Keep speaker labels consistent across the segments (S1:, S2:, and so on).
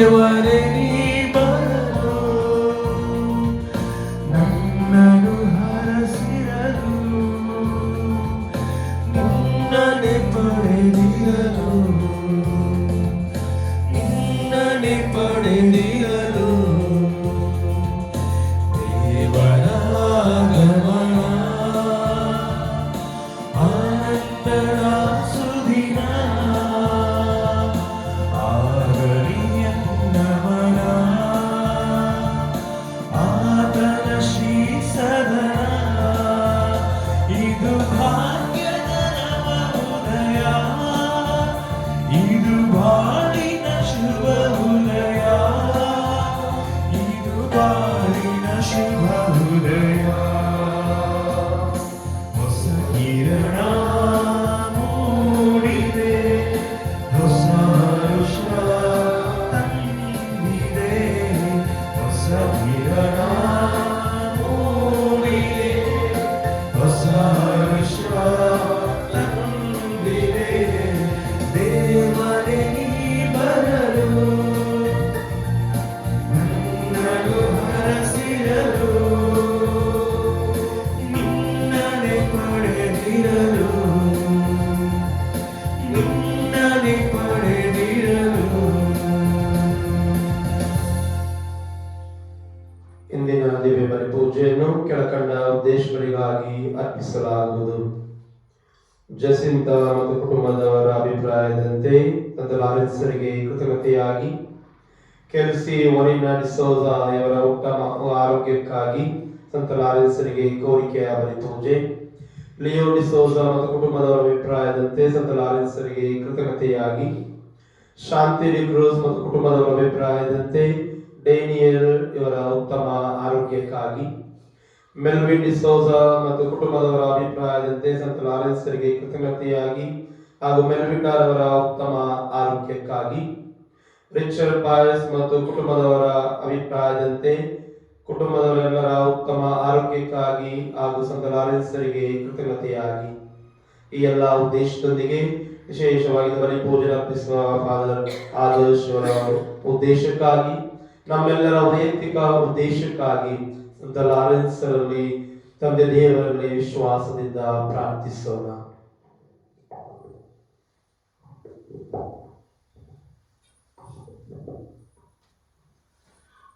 S1: ದೇವರೇ ನೀ ಬರಲು ನನ್ನನ್ನು ಹರಸಿರಲು ನಿನ್ನನೆ ಪಡೆದಿರಲು ನಿನ್ನನೆ ಪಡೆದಿರಲು ದೇವರ ಆಗಮನ ಆನಂದದ ಸುದಿನ ಆಗಲಿ ನಮನ ಆತನ ಶ್ರೀ ಸದನ ಇದು ಭಾಗ್ಯದ ನವೋದಯ ಇದು ಬಾಳಿನ ಶುಭ ಉದಯ ಇದು ಬಾಳಿನ ಶುಭ ಉದಯ ಹೊಸ ಕಿರಣ ಮೂಡಿದೆ ಹೊಸ ಹರ್ಷ ತಂದಿದೆ ಹೊಸ ಕಿರಣ ಮೂಡಿದೆ ಹೊಸ ಹರ್ಷ ತಂದಿದೆ ದೇವರೇ ನೀ ಬರಲು ನನ್ನನ್ನು ಹರಸಿರಲು ನಿನ್ನನೆ ಪಡೆದಿರಲು ನಿನ್ನನೆ ಪಡೆದಿರಲು. ಇಂದಿನ ದಿವ್ಯ ಬಲಿ ಪೂಜೆಯನ್ನು ಕೆಳಕಂಡ ಉದ್ದೇಶಗಳಿಗಾಗಿ ಅರ್ಪಿಸಲಾಗುವುದು. ಜಸಿಂತ ಮತ್ತು ಕುಟುಂಬದವರ ಅಭಿಪ್ರಾಯದಂತೆ ಸಂತ ಲಾರೆನ್ಸರಿಗೆ ಕೃತಜ್ಞತೆಯಾಗಿ ಕೆಲ್ಸಿ ಒರಿನಾ ಡಿಸೋಜ ಇವರ ಉತ್ತಮ ಆರೋಗ್ಯಕ್ಕಾಗಿ ಸಂತ ಲಾರೆನ್ಸರಿಗೆ ಕೋರಿಕೆಯ ಬಲಿ ಪೂಜೆ. ಲಿಯೋ ಡಿಸೋಜ ಮತ್ತು ಕುಟುಂಬದವರ ಅಭಿಪ್ರಾಯದಂತೆ ಸಂತ ಲಾರೆನ್ಸರಿಗೆ ಕೃತಜ್ಞತೆಯಾಗಿ ಶಾಂತಿ ಡಿ ಕ್ರೂಸ್ ಮತ್ತು ಕುಟುಂಬದವರ ಅಭಿಪ್ರಾಯದಂತೆ ಡೇನಿಯಲ್ ಇವರ ಉತ್ತಮ ಆರೋಗ್ಯಕ್ಕಾಗಿ ಮೆಲ್ವಿನ್ ಡಿಸೋಜ ಮತ್ತು ಕುಟುಂಬದವರ ಅಭಿಪ್ರಾಯದಂತೆ ಸಂತ ಲಾರೆನ್ಸರಿಗೆ ಕೃತಜ್ಞತೆಯಾಗಿ ಹಾಗೂ ಮೆಲ್ವಿಟಾರ್ ಅವರ ಉತ್ತಮ ಆರೋಗ್ಯಕ್ಕಾಗಿ ರಿಚರ್ಡ್ ಪಾಯಸ್ ಮತ್ತು ಕುಟುಂಬದವರ ಅಭಿಪ್ರಾಯದಂತೆ ಕುಟುಂಬದವರೆಲ್ಲರ ಉತ್ತಮ ಆರೋಗ್ಯಕ್ಕಾಗಿ ಹಾಗೂ ಸಂತ ಲಾರೆನ್ಸರಿಗೆ ಕೃತಜ್ಞತೆಯಾಗಿ ಈ ಎಲ್ಲ ಉದ್ದೇಶದೊಂದಿಗೆ ವಿಶೇಷವಾಗಿ ಬಲಿ ಪೂಜೆ ಅರ್ಪಿಸುವ ಫಾದರ್ ಆದರ್ಶ್ ಅವರ ಉದ್ದೇಶಕ್ಕಾಗಿ ನಮ್ಮೆಲ್ಲರ ವೈಯಕ್ತಿಕ ಉದ್ದೇಶಕ್ಕಾಗಿ ಸಂತ ಲಾರೆನ್ಸರಲ್ಲಿ ತಂದೆ ದೇವರಲ್ಲಿ ವಿಶ್ವಾಸದಿಂದ ಪ್ರಾರ್ಥಿಸೋಣ.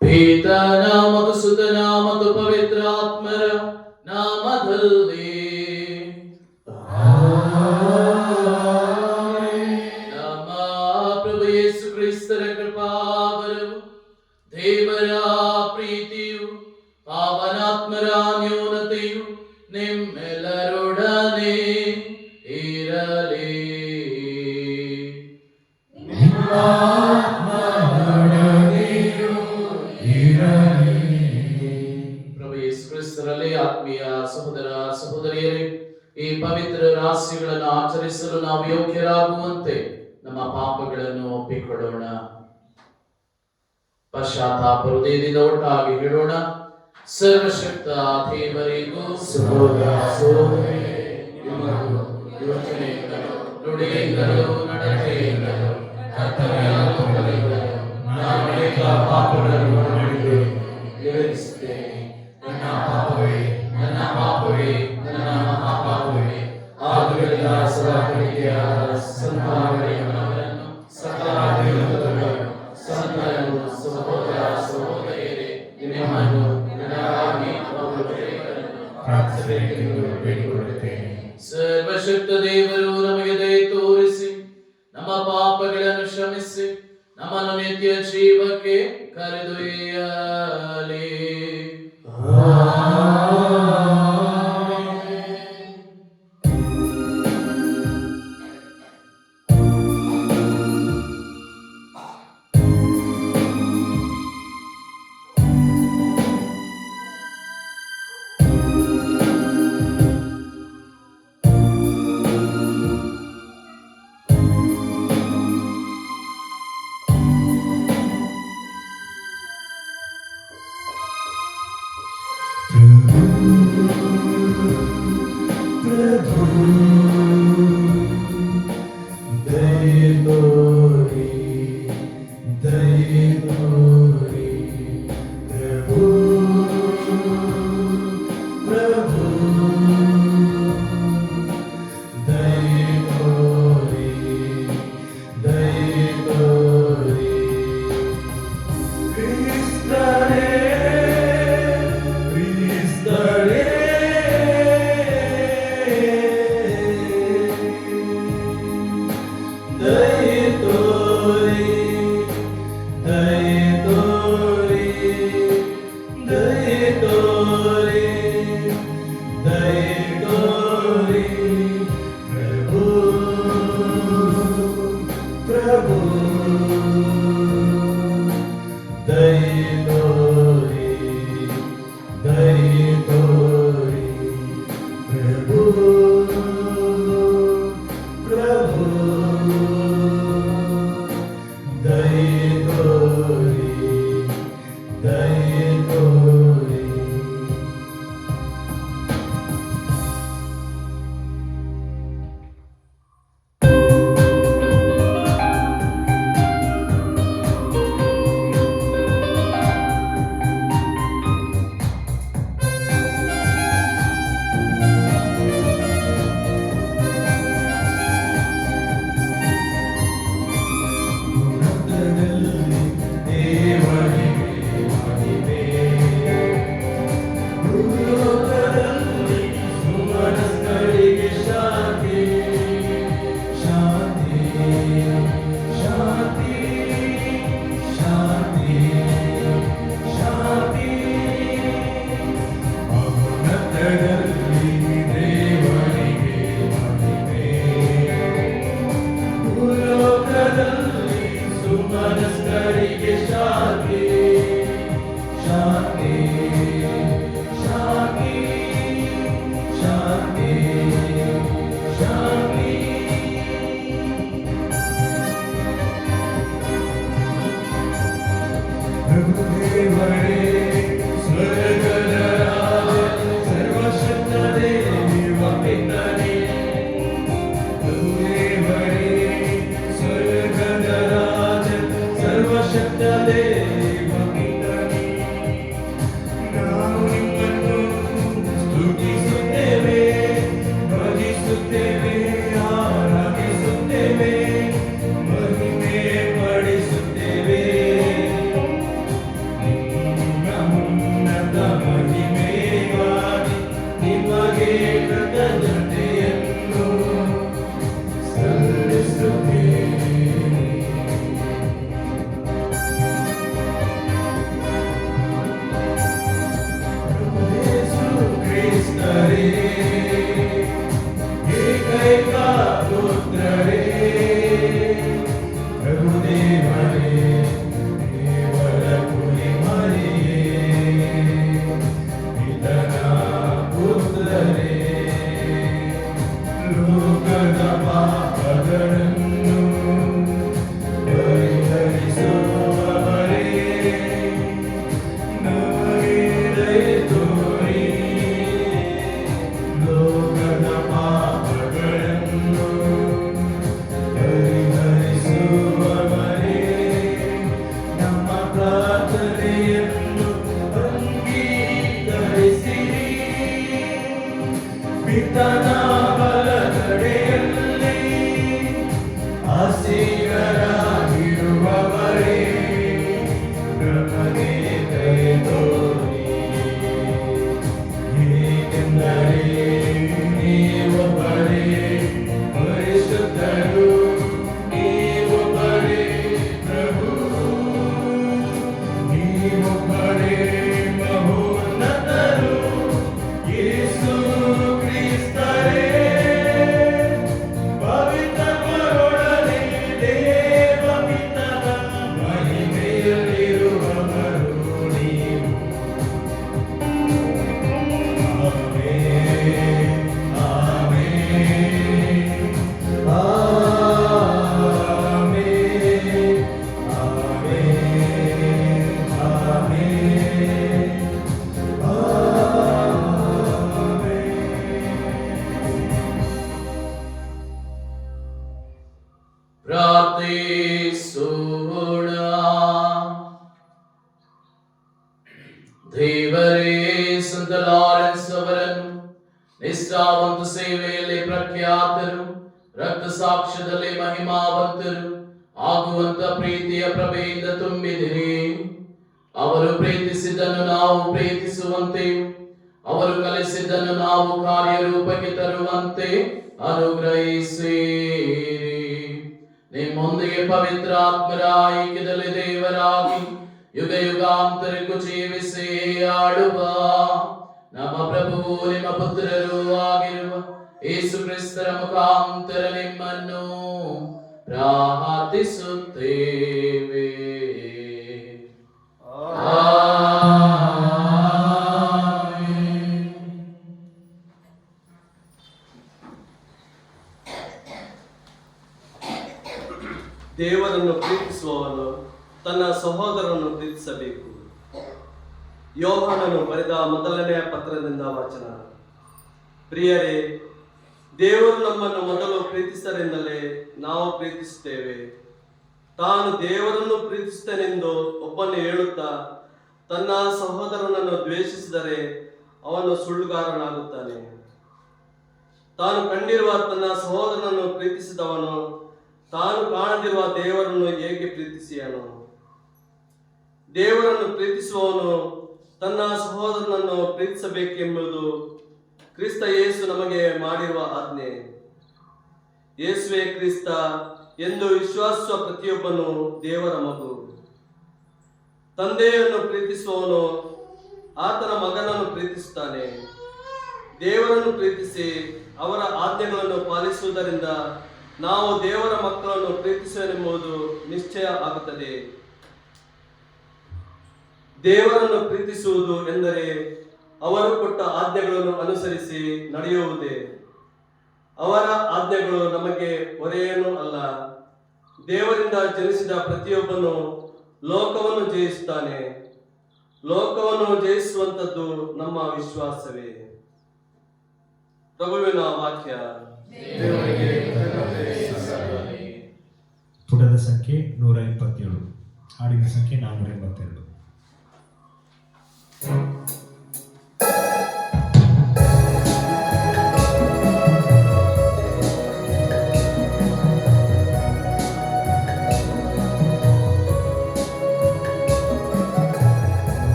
S2: ಪಿತನ ಮತ್ತು ಸುತನ ಮತ್ತು ಪವಿತ್ರ ಆತ್ಮರ ನಾಮದಲ್ಲಿ ನಮ್ಮ ಪ್ರಭು ಯೇಸು ಕ್ರಿಸ್ತರ ಕೃಪಾವರವು ದೇವರ ಪ್ರೀತಿಯು ಪಾವನಾತ್ಮರ ನ್ಯೂನತೆಯು ನಿಮ್ಮೆಲ್ಲರೊಡನೆ ಇರಲಿ. ಪ್ರಭು ಯೇಸು ಕ್ರಿಸ್ತರಲ್ಲಿ ಆತ್ಮೀಯ ಸಹೋದರ ಸಹೋದರಿಯರೇ, ಈ ಪವಿತ್ರ ರಾಶಿಗಳನ್ನು ಆಚರಿಸಲು ನಾವು ಯೋಗ್ಯರಾಗುವಂತೆ ನಮ್ಮ ಪಾಪಗಳನ್ನು ಒಪ್ಪಿಕೊಳ್ಳೋಣ. ಪಶ್ಚಾತ್ತಾಪ ಹೃದಯದಿಂದ ಒಟ್ಟಾಗಿ ಹೇಳೋಣ. ಸರ್ವಶಕ್ತ ದೇವರಿಗೂ ಯೋಚನೆಯಿಂದಲೂ ನುಡಿಯಿಂದಲೂ ನಡತೆಯಿಂದಲೂ ನಾನು ಅನೇಕ ಪಾಪಗಳನ್ನು ಮಾಡಿದ್ದೇನೆ, ವಿವರಿಸುತ್ತೇನೆ. ನನ್ನ ಪಾಪವೇ ನನ್ನ ಪಾಪವೇ ನನ್ನ ಮಹಾಪಾಪವೇ. ಆದುದರಿಂದ ಸದಾಕರಿಕೆಯ ಸಂತಾನಗಳನ್ನು ಸಕಲ ದೇವತೆಗಳನ್ನು ಸಂತರನ್ನು ಸಹೋದರ ಸಹೋದರಿಯರೇ ನಿಮ್ಮನ್ನು ನನಗಾಗಿ ಪ್ರಾರ್ಥಿಸಬೇಕೆಂದು ಬೇಡಿಕೊಳ್ಳುತ್ತೇನೆ. ಸರ್ವಶಕ್ತ ದೇವರು ನಮಗೆ ದಯೆ ತೋರಿಸಿ ನಮ್ಮ ಪಾಪಗಳನ್ನು ಕ್ಷಮಿಸಿ ನಮ್ಮನ್ನು ನಿತ್ಯ ಜೀವಕ್ಕೆ ಕರೆದೊಯ್ಯಲಿ.
S3: Cristo
S2: ದೇವರೇ ಸಂತ ಲಾರೆನ್ಸ್ ಅವರನ್ನು ನಿಷ್ಠಾವಂತ ಸೇವೆಯಲ್ಲಿ ಪ್ರಖ್ಯಾತರು, ರಕ್ತ ಸಾಕ್ಷ್ಯದಲ್ಲಿ ಮಹಿಮಾವಂತರು ಆಗುವಂತ ಪ್ರೀತಿಯ ಪ್ರಭೆಯಿಂದ ತುಂಬಿದಿರಿ. ಅವರು ಪ್ರೀತಿಸಿದ್ದನ್ನು ನಾವು ಪ್ರೀತಿಸುವಂತೆ, ಅವರು ಕಲಿಸಿದ್ದನ್ನು ನಾವು ಕಾರ್ಯರೂಪಕ್ಕೆ ತರುವಂತೆ ಅನುಗ್ರಹಿಸಿರಿ. ನಿಮ್ಮೊಂದಿಗೆ ಪವಿತ್ರಾತ್ಮರ ಐಕ್ಯದಲ್ಲಿ ದೇವರಾಗಿ ಯುಗ ಯುಗಾಂತರಕ್ಕೂ ಜೀವಿಸಿ ಆಡುವ ನಮ್ಮ ಪ್ರಭುವು ನಿಮ್ಮ ಪುತ್ರರೂ ಆಗಿರುವ ಯೇಸು ಕ್ರಿಸ್ತರ ಮುಖಾಂತರ ನಿಮ್ಮನ್ನು ಪ್ರಾರ್ಥಿಸುತ್ತೇವೆ.
S3: ದೇವರನ್ನು ಪ್ರೀತಿಸುವವನು ತನ್ನ ಸಹೋದರನನ್ನು ಪ್ರೀತಿಸಬೇಕು. ಯೋಹಾನನು ಬರೆದ ಮೊದಲನೆಯ ಪತ್ರದಿಂದ ವಾಚನ. ಪ್ರಿಯರೇ, ದೇವರು ನಮ್ಮನ್ನು ಮೊದಲು ಪ್ರೀತಿಸಿದರಿಂದಲೇ ನಾವು ಪ್ರೀತಿಸುತ್ತೇವೆ. ತಾನು ದೇವರನ್ನು ಪ್ರೀತಿಸುತ್ತೇನೆಂದು ಒಬ್ಬನು ಹೇಳುತ್ತಾ ತನ್ನ ಸಹೋದರನನ್ನು ದ್ವೇಷಿಸಿದರೆ ಅವನು ಸುಳ್ಳುಗಾರನಾಗುತ್ತಾನೆ. ತಾನು ಕಂಡಿರುವ ತನ್ನ ಸಹೋದರನನ್ನು ಪ್ರೀತಿಸಿದವನು ತಾನು ಕಾಣದಿರುವ ದೇವರನ್ನು ಹೇಗೆ ಪ್ರೀತಿಸಿಯನು? ದೇವರನ್ನು ಪ್ರೀತಿಸುವವನು ತನ್ನ ಸಹೋದರನನ್ನು ಪ್ರೀತಿಸಬೇಕೆಂಬುದು ಕ್ರಿಸ್ತ ಯೇಸು ನಮಗೆ ಮಾಡಿರುವ ಆಜ್ಞೆ. ಯೇಸುವೇ ಕ್ರಿಸ್ತ ಎಂದು ವಿಶ್ವಾಸಿಸುವ ಪ್ರತಿಯೊಬ್ಬನು ದೇವರ ಮಗು. ತಂದೆಯನ್ನು ಪ್ರೀತಿಸುವವನು ಆತನ ಮಗನನ್ನು ಪ್ರೀತಿಸುತ್ತಾನೆ. ದೇವರನ್ನು ಪ್ರೀತಿಸಿ ಅವರ ಆಜ್ಞೆಗಳನ್ನು ಪಾಲಿಸುವುದರಿಂದ ನಾವು ದೇವರ ಮಕ್ಕಳನ್ನು ಪ್ರೀತಿಸುವೆನೆಂಬುದು ನಿಶ್ಚಯ ಆಗುತ್ತದೆ. ದೇವರನ್ನು ಪ್ರೀತಿಸುವುದು ಎಂದರೆ ಅವರು ಕೊಟ್ಟ ಆಜ್ಞೆಗಳನ್ನು ಅನುಸರಿಸಿ ನಡೆಯುವುದೇ. ಅವರ ಆಜ್ಞೆಗಳು ನಮಗೆ ಹೊರೆಯೇನೂ ಅಲ್ಲ. ದೇವರಿಂದ ಜನಿಸಿದ ಪ್ರತಿಯೊಬ್ಬನು ಲೋಕವನ್ನು ಜಯಿಸುತ್ತಾನೆ. ಲೋಕವನ್ನು ಜಯಿಸುವಂಥದ್ದು ನಮ್ಮ ವಿಶ್ವಾಸವೇ. ಪ್ರಭುವಿನ ವಾಕ್ಯ.
S4: ಪುಟದ ಸಂಖ್ಯೆ 127, ಹಾಡಿನ ಸಂಖ್ಯೆ 482.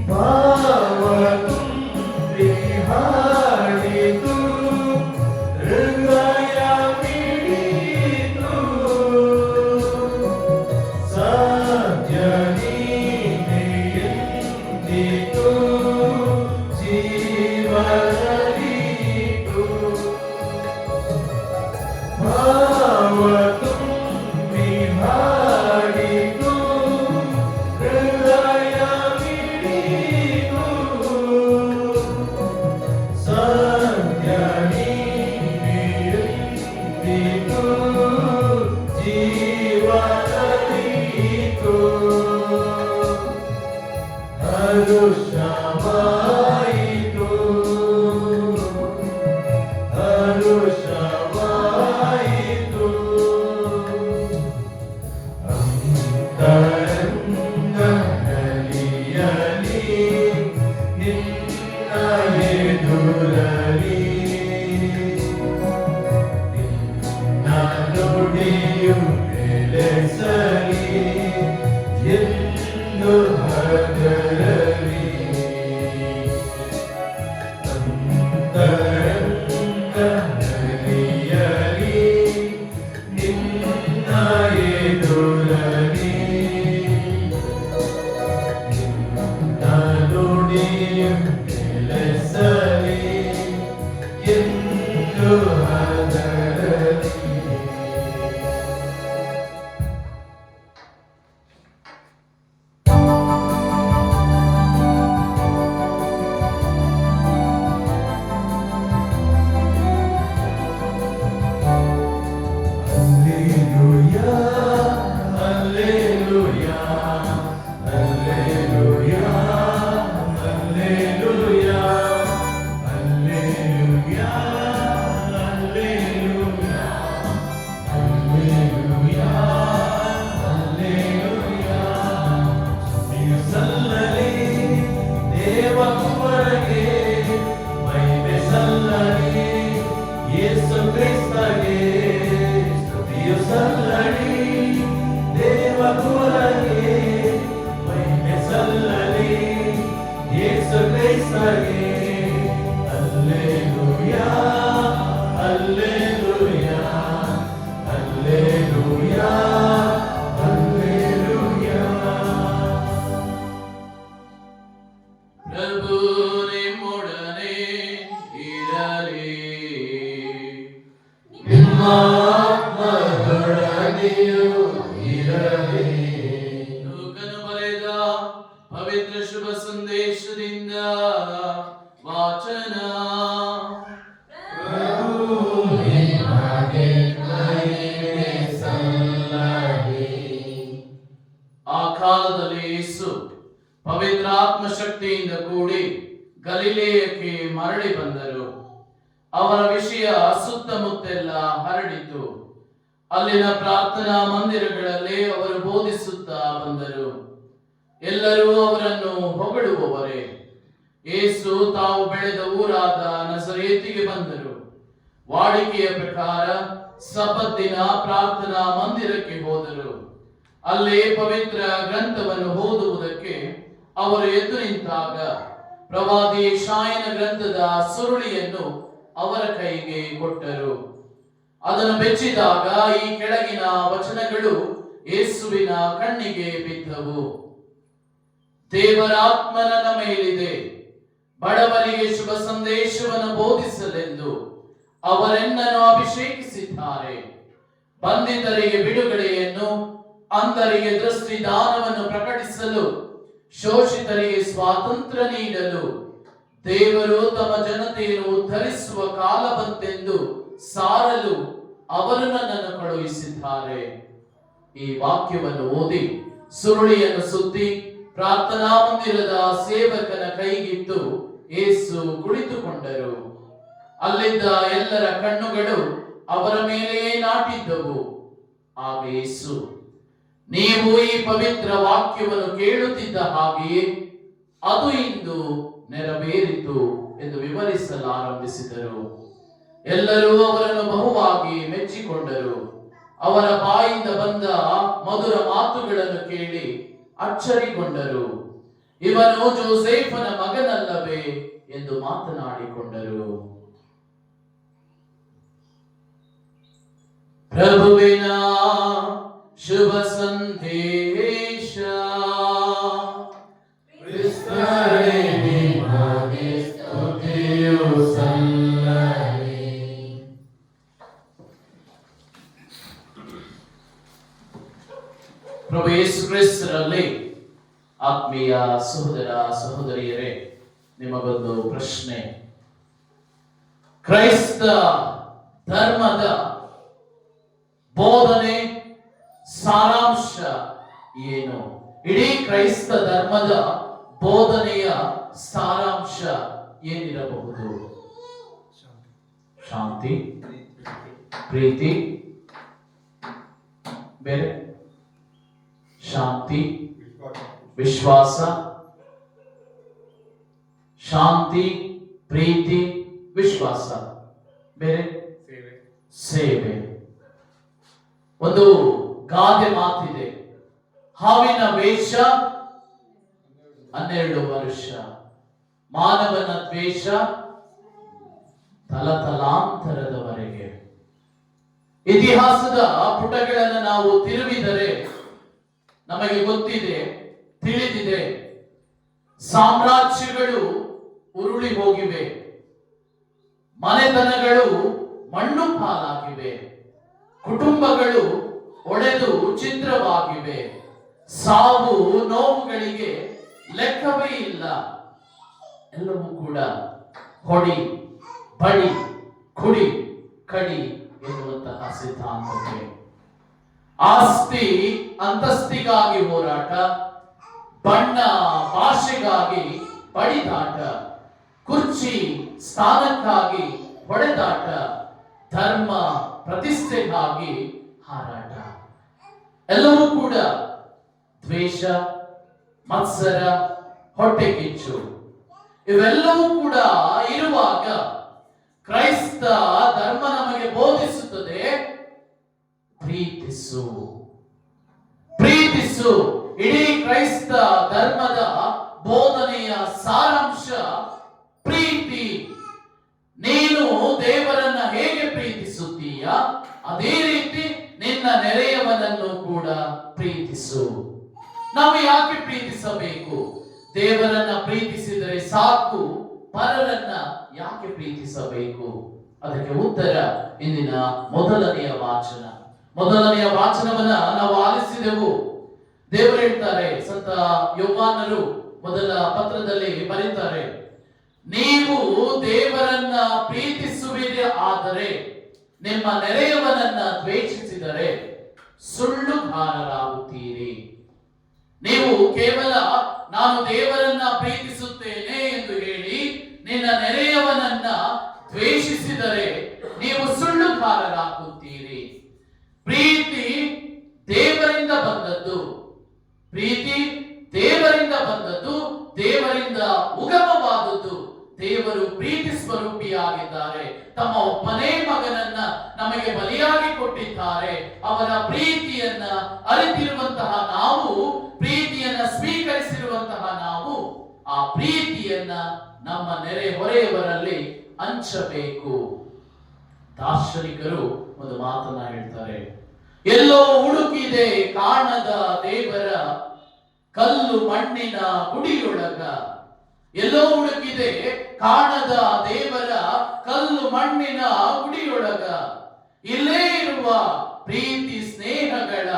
S5: ಭಾವ ತುಂಬಿ
S2: ಪ್ರಭು ನಿಮ್ಮೊಡನೆ ಇರಲಿ. ನಿಮ್ಮ ಆತ್ಮದೊಡನೆಯೂ ಇರಲಿ. ಲೂಕನು ಬರೆದ ಪವಿತ್ರ ಶುಭ ಸಂದೇಶದಿಂದ ವಾಚನ. ಆ ಕಾಲದಲ್ಲಿ ಯೇಸು ಪವಿತ್ರಾತ್ಮ ಶಕ್ತಿಯಿಂದ ಕೂಡಿ ಗಲಿಲೇಯಕ್ಕೆ ಮರಳಿ ಬಂದರು. ಅವರ ವಿಷಯ ಸುತ್ತಮುತ್ತೆಲ್ಲ ಹರಡಿತು. ಅಲ್ಲಿನ ಪ್ರಾರ್ಥನಾ ಮಂದಿರಗಳಲ್ಲಿ ಅವರು ಬೋಧಿಸುತ್ತಾ ಬಂದರು. ಎಲ್ಲರೂ ಅವರನ್ನು ಹೊಗಳುವವರೇ. ಯೇಸು ತಾವು ಬೆಳೆದ ಊರಾದ ನಜರೇತಿಗೆ ಬಂದರು. ವಾಡಿಕೆಯ ಪ್ರಕಾರ ಸಬ್ಬತ್ ದಿನ ಪ್ರಾರ್ಥನಾ ಮಂದಿರಕ್ಕೆ ಹೋದರು. ಅಲ್ಲೇ ಪವಿತ್ರ ಗ್ರಂಥವನ್ನು ಓದುವುದಕ್ಕೆ ಅವರು ಎದ್ದು ನಿಂತಾಗ ಪ್ರವಾದಿ ಯೆಶಾಯನ ಗ್ರಂಥದ ಸುರುಳಿಯನ್ನು ಅವರ ಕೈಗೆ ಕೊಟ್ಟರು. ಅದನ್ನು ಬೆಚ್ಚಿದಾಗ ಈ ಕೆಳಗಿನ ವಚನಗಳು ಯೇಸುವಿನ ಕಣ್ಣಿಗೆ ಬಿದ್ದವು. ದೇವರಾತ್ಮ ನನ್ನ ಮೇಲಿದೆ, ಬಡವರಿಗೆ ಶುಭ ಸಂದೇಶವನ್ನು ಬೋಧಿಸಲೆಂದು ಅವರೆನ್ನನ್ನು ಅಭಿಷೇಕಿಸಿದ್ದಾರೆ. ಬಂಧಿತರಿಗೆ ಬಿಡುಗಡೆಯನ್ನು, ಅಂಧರಿಗೆ ದೃಷ್ಟಿದಾನವನ್ನು ಪ್ರಕಟಿಸಲು, ಶೋಷಿತರಿಗೆ ಸ್ವಾತಂತ್ರ್ಯ ನೀಡಲು, ದೇವರು ತಮ್ಮ ಜನತೆಯನ್ನು ಉದ್ಧರಿಸುವ ಕಾಲ ಬಂತೆಂದು ಸಾರಲು ಅವರು ನನ್ನನ್ನು ಕಳುಹಿಸಿದ್ದಾರೆ. ಈ ವಾಕ್ಯವನ್ನು ಓದಿ ಸುರುಳಿಯನ್ನು ಸುತ್ತಿ ಪ್ರಾರ್ಥನಾ ಮಂದಿರದ ಸೇವಕನ ಕೈಗಿತ್ತು ಯೇಸು ಕುಳಿತುಕೊಂಡರು. ಅಲ್ಲಿದ್ದ ಎಲ್ಲರ ಕಣ್ಣುಗಳು ಅವರ ಮೇಲೆಯೇ ನಾಟಿದ್ದವು. ಆಗ ಯೇಸು, ನೀವು ಈ ಪವಿತ್ರ ವಾಕ್ಯವನ್ನು ಕೇಳುತ್ತಿದ್ದ ಹಾಗೆಯೇ ಅದು ಇಂದು ನೆರವೇರಿತು ಎಂದು ವಿವರಿಸಲಾರಂಭಿಸಿದರು. ಎಲ್ಲರೂ ಅವರನ್ನು ಬಹುವಾಗಿ ಮೆಚ್ಚಿಕೊಂಡರು. ಅವರ ಬಾಯಿಂದ ಬಂದ ಮಧುರ ಮಾತುಗಳನ್ನು ಕೇಳಿ ಅಚ್ಚರಿಗೊಂಡರು. ಇವನು ಜೋಸೇಫನ ಮಗನಲ್ಲವೇ ಎಂದು ಮಾತನಾಡಿಕೊಂಡರು. ಪ್ರಭುವಿನ ಶುಭ ಸಂದೇಶ. ಕ್ರಿಸ್ತನೇ ನಿಮಗೆ ಸ್ತುತಿಯು ಸಲ್ಲಲಿ. ಪ್ರಭು ಯೇಸು ಕ್ರಿಸ್ತರಲ್ಲಿ ಆತ್ಮೀಯ ಆತ್ಮೀಯ ಸಹೋದರ ಸಹೋದರಿಯರೇ, ನಿಮಗೊಂದು ಪ್ರಶ್ನೆ. ಕ್ರೈಸ್ತ ಧರ್ಮದ ಬೋಧನೆ ಸಾರಾಂಶ ಏನು? ಇಡೀ ಕ್ರೈಸ್ತ ಧರ್ಮದ ಬೋಧನೆಯ ಸಾರಾಂಶ ಏನಿರಬಹುದು? ಶಾಂತಿ, ಪ್ರೀತಿ, ಬೇರೆ ಶಾಂತಿ, ವಿಶ್ವಾಸ, ಶಾಂತಿ, ಪ್ರೀತಿ, ವಿಶ್ವಾಸ, ಬೇರೆ ಸೇವೆ. ಒಂದು ಗಾದೆ ಮಾತಿದೆ, ಹಾವಿನ ವೇಷ 12 ವರ್ಷ, ಮಾನವನ ದ್ವೇಷ ತಲತಲಾಂತರದವರೆಗೆ. ಇತಿಹಾಸದ ಪುಟಗಳನ್ನು ನಾವು ತಿರುವಿದರೆ ನಮಗೆ ಗೊತ್ತಿದೆ, ತಿಳಿದಿದೆ, ಸಾಮ್ರಾಜ್ಯಗಳು ಉರುಳಿ ಹೋಗಿವೆ, ಮನೆತನಗಳು ಮಣ್ಣು ಪಾಲಾಗಿವೆ, ಕುಟುಂಬಗಳು ಒಡೆದು ಛಿದ್ರವಾಗಿವೆ, ಸಾವು ನೋವುಗಳಿಗೆ ಲೆಕ್ಕವೇ ಇಲ್ಲ. ಎಲ್ಲವೂ ಕೂಡ ಹೊಡಿ ಬಡಿ ಕುಡಿ ಕಡಿ ಎನ್ನುವಂತಹ ಸಿದ್ಧಾಂತಕ್ಕೆ. ಆಸ್ತಿ ಅಂತಸ್ತಿಗಾಗಿ ಹೋರಾಟ, ಬಣ್ಣ ಭಾಷೆಗಾಗಿ ಬಡಿದಾಟ, ಕುರ್ಚಿ ಸ್ಥಾನಕ್ಕಾಗಿ ಹೊಡೆದಾಟ, ಧರ್ಮ ಪ್ರತಿಷ್ಠೆಗಾಗಿ ಹಾರಾಟ. ಎಲ್ಲವೂ ಕೂಡ ದ್ವೇಷ, ಮತ್ಸರ, ಹೊಟ್ಟೆಕಿಚ್ಚು ಇವೆಲ್ಲವೂ ಕೂಡ ಇರುವಾಗ ಕ್ರೈಸ್ತ ಧರ್ಮ ನಮಗೆ ಬೋಧಿಸುತ್ತದೆ, ಪ್ರೀತಿಸು, ಪ್ರೀತಿಸು. ಇಡೀ ಕ್ರೈಸ್ತ ಧರ್ಮದ ಬೋಧನೆಯ ಸಾರಾಂಶ ಪ್ರೀತಿ. ನೀನು ದೇವರನ್ನ ಹೇಗೆ ಪ್ರೀತಿಸುತ್ತೀಯ ಅದೇ ರೀತಿ ನಿನ್ನ ನೆರೆಯವನನ್ನು ಕೂಡ ಪ್ರೀತಿಸು. ನಾವು ಯಾಕೆ ಪ್ರೀತಿಸಬೇಕು? ದೇವರನ್ನ ಪ್ರೀತಿಸಿದರೆ ಸಾಕು, ಪರರನ್ನ ಯಾಕೆ ಪ್ರೀತಿಸಬೇಕು? ಅದಕ್ಕೆ ಉತ್ತರ ಇಂದಿನ ಮೊದಲನೆಯ ವಾಚನ. ಮೊದಲನೆಯ ವಾಚನವನ್ನ ನಾವು ಆಲಿಸಿದೆವು. ದೇವರು ಹೇಳ್ತಾರೆ, ಸಂತ ಯೋಹಾನರು ಮೊದಲ ಪತ್ರದಲ್ಲಿ ಬರೀತಾರೆ, ನೀವು ದೇವರನ್ನ ಪ್ರೀತಿಸುವಿರಿ ಆದರೆ ನಿಮ್ಮ ನೆರೆಯವನನ್ನ ದ್ವೇಷಿಸಿದರೆ ಸುಳ್ಳುಗಾರರಾಗುತ್ತೀರಿ. ನೀವು ಕೇವಲ ನಾನು ದೇವರನ್ನ ಪ್ರೀತಿಸುತ್ತೇನೆ ಎಂದು ಹೇಳಿ ನಿನ್ನ ನೆರೆಯವನನ್ನ ದ್ವೇಷಿಸಿದರೆ ನೀವು ಸುಳ್ಳುಗಾರರಾಗುತ್ತೀರಿ. ಪ್ರೀತಿ ದೇವರಿಂದ ಬಂದದ್ದು, ಪ್ರೀತಿ ದೇವರಿಂದ ಬಂದದ್ದು, ದೇವರಿಂದ ಉಗಮವಾದದ್ದು. ದೇವರು ಪ್ರೀತಿ ಸ್ವರೂಪಿಯಾಗಿದ್ದಾರೆ. ತಮ್ಮ ಒಬ್ಬನೇ ಮಗನನ್ನ ನಮಗೆ ಬಲಿಯಾಗಿ ಕೊಟ್ಟಿದ್ದಾರೆ. ಅವರ ಪ್ರೀತಿಯನ್ನ ಅರಿತಿರುವಂತಹ ನಾವು, ಪ್ರೀತಿಯನ್ನ ಸ್ವೀಕರಿಸಿರುವಂತಹ ನಾವು, ಆ ಪ್ರೀತಿಯನ್ನ ನಮ್ಮ ನೆರೆ ಹೊರೆಯವರಲ್ಲಿ ಹಂಚಬೇಕು. ದಾರ್ಶನಿಕರು ಒಂದು ಮಾತನ್ನ ಹೇಳ್ತಾರೆ, ಎಲ್ಲೋ ಹುಡುಕಿದೆ ಕಾಣದ ದೇವರ ಕಲ್ಲು ಮಣ್ಣಿನ ಗುಡಿಯೊಳಗ. ಎಲ್ಲೋ ಹುಡುಕಿದೆ ಕಾಣದ ದೇವರ ಕಲ್ಲು ಮಣ್ಣಿನ ಗುಡಿಯೊಳಗ. ಇಲ್ಲೇ ಇರುವ ಪ್ರೀತಿ ಸ್ನೇಹಗಳ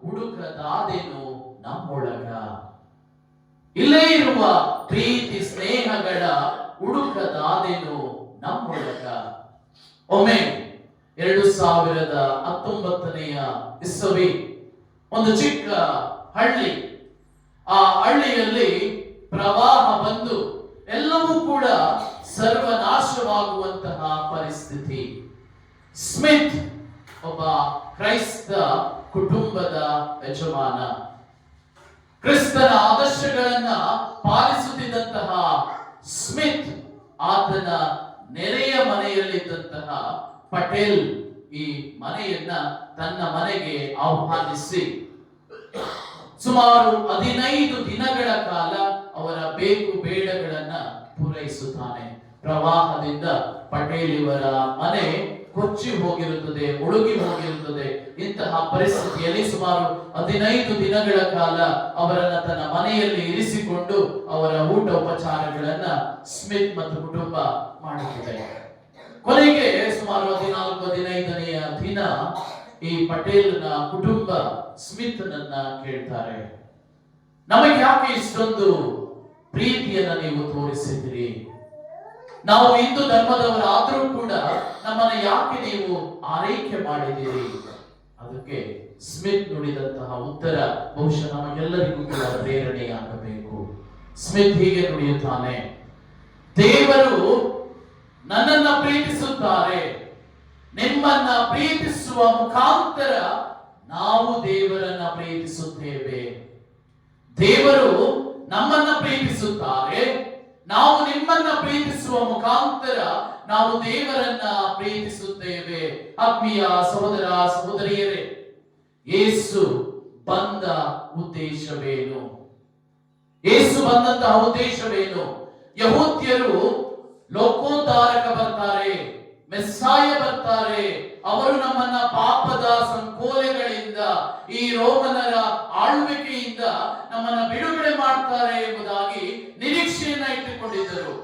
S2: ಹುಡುಕದಾದೆನು ನಮ್ಮೊಳಗ. ಇಲ್ಲೇ ಇರುವ ಪ್ರೀತಿ ಸ್ನೇಹಗಳ ಹುಡುಕದಾದೆನು ನಮ್ಮೊಳಗ. ಒಮ್ಮೆ 2019ನೇ ಇಸವಿ ಒಂದು ಚಿಕ್ಕ ಹಳ್ಳಿ, ಆ ಹಳ್ಳಿಯಲ್ಲಿ ಪ್ರವಾಹ ಬಂದು ಎಲ್ಲವೂ ಕೂಡ ಸರ್ವನಾಶವಾಗುವಂತಹ ಪರಿಸ್ಥಿತಿ. ಸ್ಮಿತ್ ಒಬ್ಬ ಕ್ರೈಸ್ತ ಕುಟುಂಬದ ಯಜಮಾನ, ಕ್ರಿಸ್ತನ ಆದರ್ಶಗಳನ್ನ ಪಾಲಿಸುತ್ತಿದ್ದಂತಹ ಸ್ಮಿತ್, ಆತನ ನೆರೆಯ ಮನೆಯಲ್ಲಿದ್ದಂತಹ ಪಟೇಲ್ ಈ ಮನೆಯನ್ನ ತನ್ನ ಮನೆಗೆ ಆಹ್ವಾನಿಸಿ ಸುಮಾರು 15 ದಿನಗಳ ಕಾಲ ಅವರ ಬೇಕು ಬೇಡಗಳನ್ನ ಪೂರೈಸುತ್ತಾನೆ. ಪ್ರವಾಹದಿಂದ ಪಟೇಲ್ ಇವರ ಮನೆ ಕೊಚ್ಚಿ ಹೋಗಿರುತ್ತದೆ, ಮುಳುಗಿ ಹೋಗಿರುತ್ತದೆ. ಇಂತಹ ಪರಿಸ್ಥಿತಿಯಲ್ಲಿ ಸುಮಾರು 15 ದಿನಗಳ ಕಾಲ ಅವರನ್ನ ತನ್ನ ಮನೆಯಲ್ಲಿ ಇರಿಸಿಕೊಂಡು ಅವರ ಊಟ ಉಪಚಾರಗಳನ್ನ ಸ್ಮಿತ್ ಮತ್ತು ಕುಟುಂಬ ಮಾಡುತ್ತಿದೆ. ಕೊನೆಗೆ ಸುಮಾರು 14-15ನೆಯ ದಿನ ಈ ಪಟೇಲ್ನ ಕುಟುಂಬ ಸ್ಮಿತ್ನನ್ನ ಕೇಳ್ತಾರೆ, ನಮಗೆ ಯಾಕೆ ಇಷ್ಟೊಂದು ಪ್ರೀತಿಯನ್ನ ನೀವು ತೋರಿಸಿದಿರಿ? ನಾವು ಹಿಂದೂ ಧರ್ಮದವರಾದ್ರೂ ಕೂಡ ನಮ್ಮನ್ನ ಯಾಕೆ ನೀವು ಆರೈಕೆ ಮಾಡಿದಿರಿ? ಅದಕ್ಕೆ ಸ್ಮಿತ್ ನುಡಿದಂತಹ ಉತ್ತರ ಬಹುಶಃ ನಮಗೆಲ್ಲರಿಗೂ ಕೂಡ ಪ್ರೇರಣೆಯಾಗಬೇಕು. ಸ್ಮಿತ್ ಹೀಗೆ ನುಡಿಯುತ್ತಾನೆ, ದೇವರು ನನ್ನನ್ನ ಪ್ರೀತಿಸುತ್ತಾರೆ, ನಿಮ್ಮನ್ನ ಪ್ರೀತಿಸುವ ಮುಖಾಂತರ ನಾವು ದೇವರನ್ನ ಪ್ರೀತಿಸುತ್ತೇವೆ. ದೇವರು ನಮ್ಮನ್ನ ಪ್ರೀತಿಸುತ್ತಾರೆ, ನಾವು ನಿಮ್ಮನ್ನ ಪ್ರೀತಿಸುವ ಮುಖಾಂತರ ನಾವು ದೇವರನ್ನ ಪ್ರೀತಿಸುತ್ತೇವೆ. ಆತ್ಮೀಯ ಸಹೋದರ ಸಹೋದರಿಯರೇ, ಯೇಸು ಬಂದ ಉದ್ದೇಶವೇನು? ಯೇಸು ಬಂದಂತಹ ಉದ್ದೇಶವೇನು? ಯಹೂದ್ಯರು ಲೋಕೋದ್ಧಾರಕ ಬರ್ತಾರೆ, ಮೆಸ್ಸಾಯ ಬರ್ತಾರೆ, ಅವರು ನಮ್ಮನ್ನ ಪಾಪದ ಸಂಕೋಲೆಗಳಿಂದ, ಈ ರೋಮನರ ಆಳ್ವಿಕೆಯಿಂದ ನಮ್ಮನ್ನ ಬಿಡುಗಡೆ ಮಾಡ್ತಾರೆ ಎಂಬುದಾಗಿ ನಿರೀಕ್ಷೆಯನ್ನ ಇಟ್ಟುಕೊಂಡಿದ್ದರು.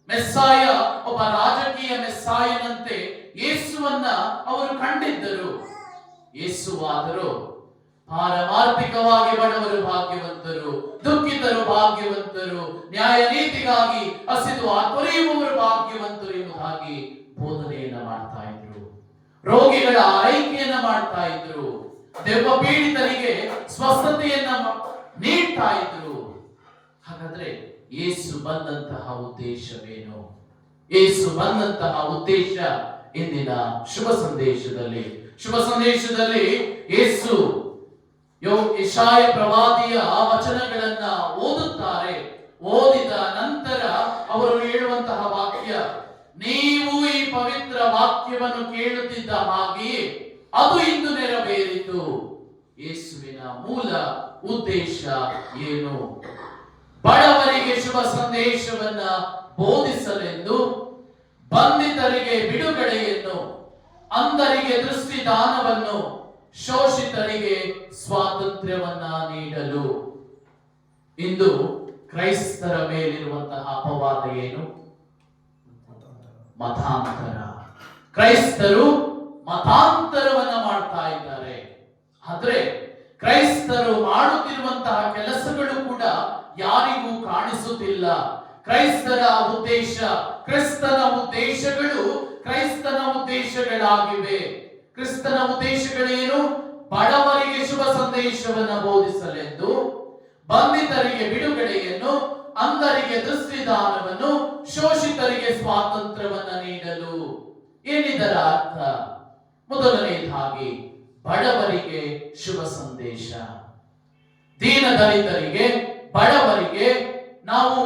S2: ಮೆಸ್ಸಾಯ ಒಬ್ಬ ರಾಜಕೀಯ ಮೆಸ್ಸಾಯನಂತೆ ಯೇಸುವನ್ನ ಅವರು ಕಂಡಿದ್ದರು. ಯೇಸುವಾದರೂ ಪಾರಮಾರ್ಥಿಕವಾಗಿ ಬಡವರು ಭಾಗ್ಯವಂತರು, ದುಃಖಿತರು ಭಾಗ್ಯವಂತರು, ನ್ಯಾಯ ನೀತಿಗಾಗಿ ಹಸಿದು ತೊರೆಯುವವರು ಭಾಗ್ಯವಂತರು ಎಂಬುದಾಗಿ ಬೋಧನೆಯನ್ನ ಮಾಡ್ತಾ ಇದ್ರು. ರೋಗಿಗಳ ಆರೈಕೆಯನ್ನ ಮಾಡ್ತಾ ಇದ್ರು. ದೆವ್ವ ಪೀಡಿತರಿಗೆ ಸ್ವಸ್ಥತೆಯನ್ನ ನೀಡ್ತಾ ಇದ್ರು. ಹಾಗಾದ್ರೆ ಯೇಸು ಬಂದಂತಹ ಉದ್ದೇಶವೇನು? ಯೇಸು ಬಂದಂತಹ ಉದ್ದೇಶ ಇಂದಿನ ಶುಭ ಸಂದೇಶದಲ್ಲಿ ಯೇಸು ಯೆಶಾಯ ಪ್ರವಾದಿಯ ವಚನಗಳನ್ನ ಓದುತ್ತಾರೆ. ಓದಿದ ನಂತರ ಅವರು ಹೇಳುವಂತಹ ವಾಕ್ಯ, ನೀವು ಈ ಪವಿತ್ರ ವಾಕ್ಯವನ್ನು ಕೇಳುತ್ತಿದ್ದ ಹಾಗೆಯೇ ಅದು ಇಂದು ನೆರವೇರಿತು. ಯೇಸುವಿನ ಮೂಲ ಉದ್ದೇಶ ಏನು? ಬಡವರಿಗೆ ಶುಭ ಸಂದೇಶವನ್ನ ಬೋಧಿಸಲೆಂದು, ಬಂಧಿತರಿಗೆ ಬಿಡುಗಡೆಯನ್ನು, ಅಂಧರಿಗೆ ದೃಷ್ಟಿದಾನವನ್ನು, ಶೋಷಿತರಿಗೆ ಸ್ವಾತಂತ್ರ್ಯವನ್ನ ನೀಡಲು. ಇಂದು ಕ್ರೈಸ್ತರ ಮೇಲಿರುವಂತಹ ಅಪವಾದ ಏನು? ಮತಾಂತರ. ಕ್ರೈಸ್ತರು ಮತಾಂತರವನ್ನ ಮಾಡ್ತಾ ಇದ್ದಾರೆ. ಆದ್ರೆ ಕ್ರೈಸ್ತರು ಮಾಡುತ್ತಿರುವಂತಹ ಕೆಲಸಗಳು ಕೂಡ ಯಾರಿಗೂ ಕಾಣಿಸುತ್ತಿಲ್ಲ. ಕ್ರೈಸ್ತರ ಉದ್ದೇಶ, ಕ್ರಿಸ್ತನ ಉದ್ದೇಶಗಳು ಕ್ರೈಸ್ತನ ಉದ್ದೇಶಗಳಾಗಿವೆ. ಕ್ರಿಸ್ತನ ಉದ್ದೇಶಗಳೇನು? ಬಡವರಿಗೆ ಶುಭ ಸಂದೇಶವನ್ನ ಬೋಧಿಸಲೆಂದು, ಬಂಧಿತರಿಗೆ ಬಿಡುಗಡೆಯನ್ನು, ಅಂಧರಿಗೆ ದೃಷ್ಟಿದಾನವನ್ನು, ಶೋಷಿತರಿಗೆ ಸ್ವಾತಂತ್ರ್ಯವನ್ನ ನೀಡಲು. ಏನಿದರ ಅರ್ಥ? ಮೊದಲನೆಯದಾಗಿ ಬಡವರಿಗೆ ಶುಭ ಸಂದೇಶ. ದೀನ ದಲಿತರಿಗೆ, ಬಡವರಿಗೆ ನಾವು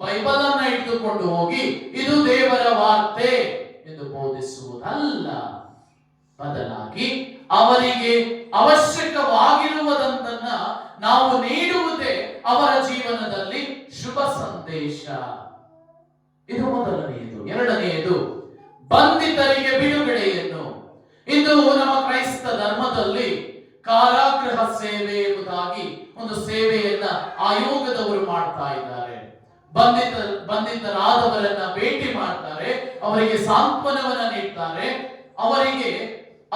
S2: ಬೈಬಲ್ ಅನ್ನ ಇಟ್ಟುಕೊಂಡು ಹೋಗಿ ಇದು ದೇವರ ವಾರ್ತೆ ಎಂದು ಬೋಧಿಸುವುದಲ್ಲ. ಬದಲಾಗಿ ಅವರಿಗೆ ಅವಶ್ಯಕವಾಗಿರುವುದನ್ನ ನಾವು ನೀಡುವುದೇ ಅವರ ಜೀವನದಲ್ಲಿ ಶುಭ ಸಂದೇಶ. ಇದು ಮೊದಲನೆಯದು. ಎರಡನೆಯದು ಬಂಧಿತರಿಗೆ ಬಿಡುಗಡೆಯನ್ನು. ಇಂದು ನಮ್ಮ ಕ್ರೈಸ್ತ ಧರ್ಮದಲ್ಲಿ ಕಾರಾಗೃಹ ಸೇವೆ ಎಂಬುದಾಗಿ ಒಂದು ಸೇವೆಯನ್ನ ಆಯೋಗದವರು ಮಾಡ್ತಾ ಇದ್ದಾರೆ. ಬಂಧಿತರಾದವರನ್ನ ಭೇಟಿ ಮಾಡ್ತಾರೆ, ಅವರಿಗೆ ಸಾಂತ್ವನವನ್ನ ನೀಡ್ತಾರೆ, ಅವರಿಗೆ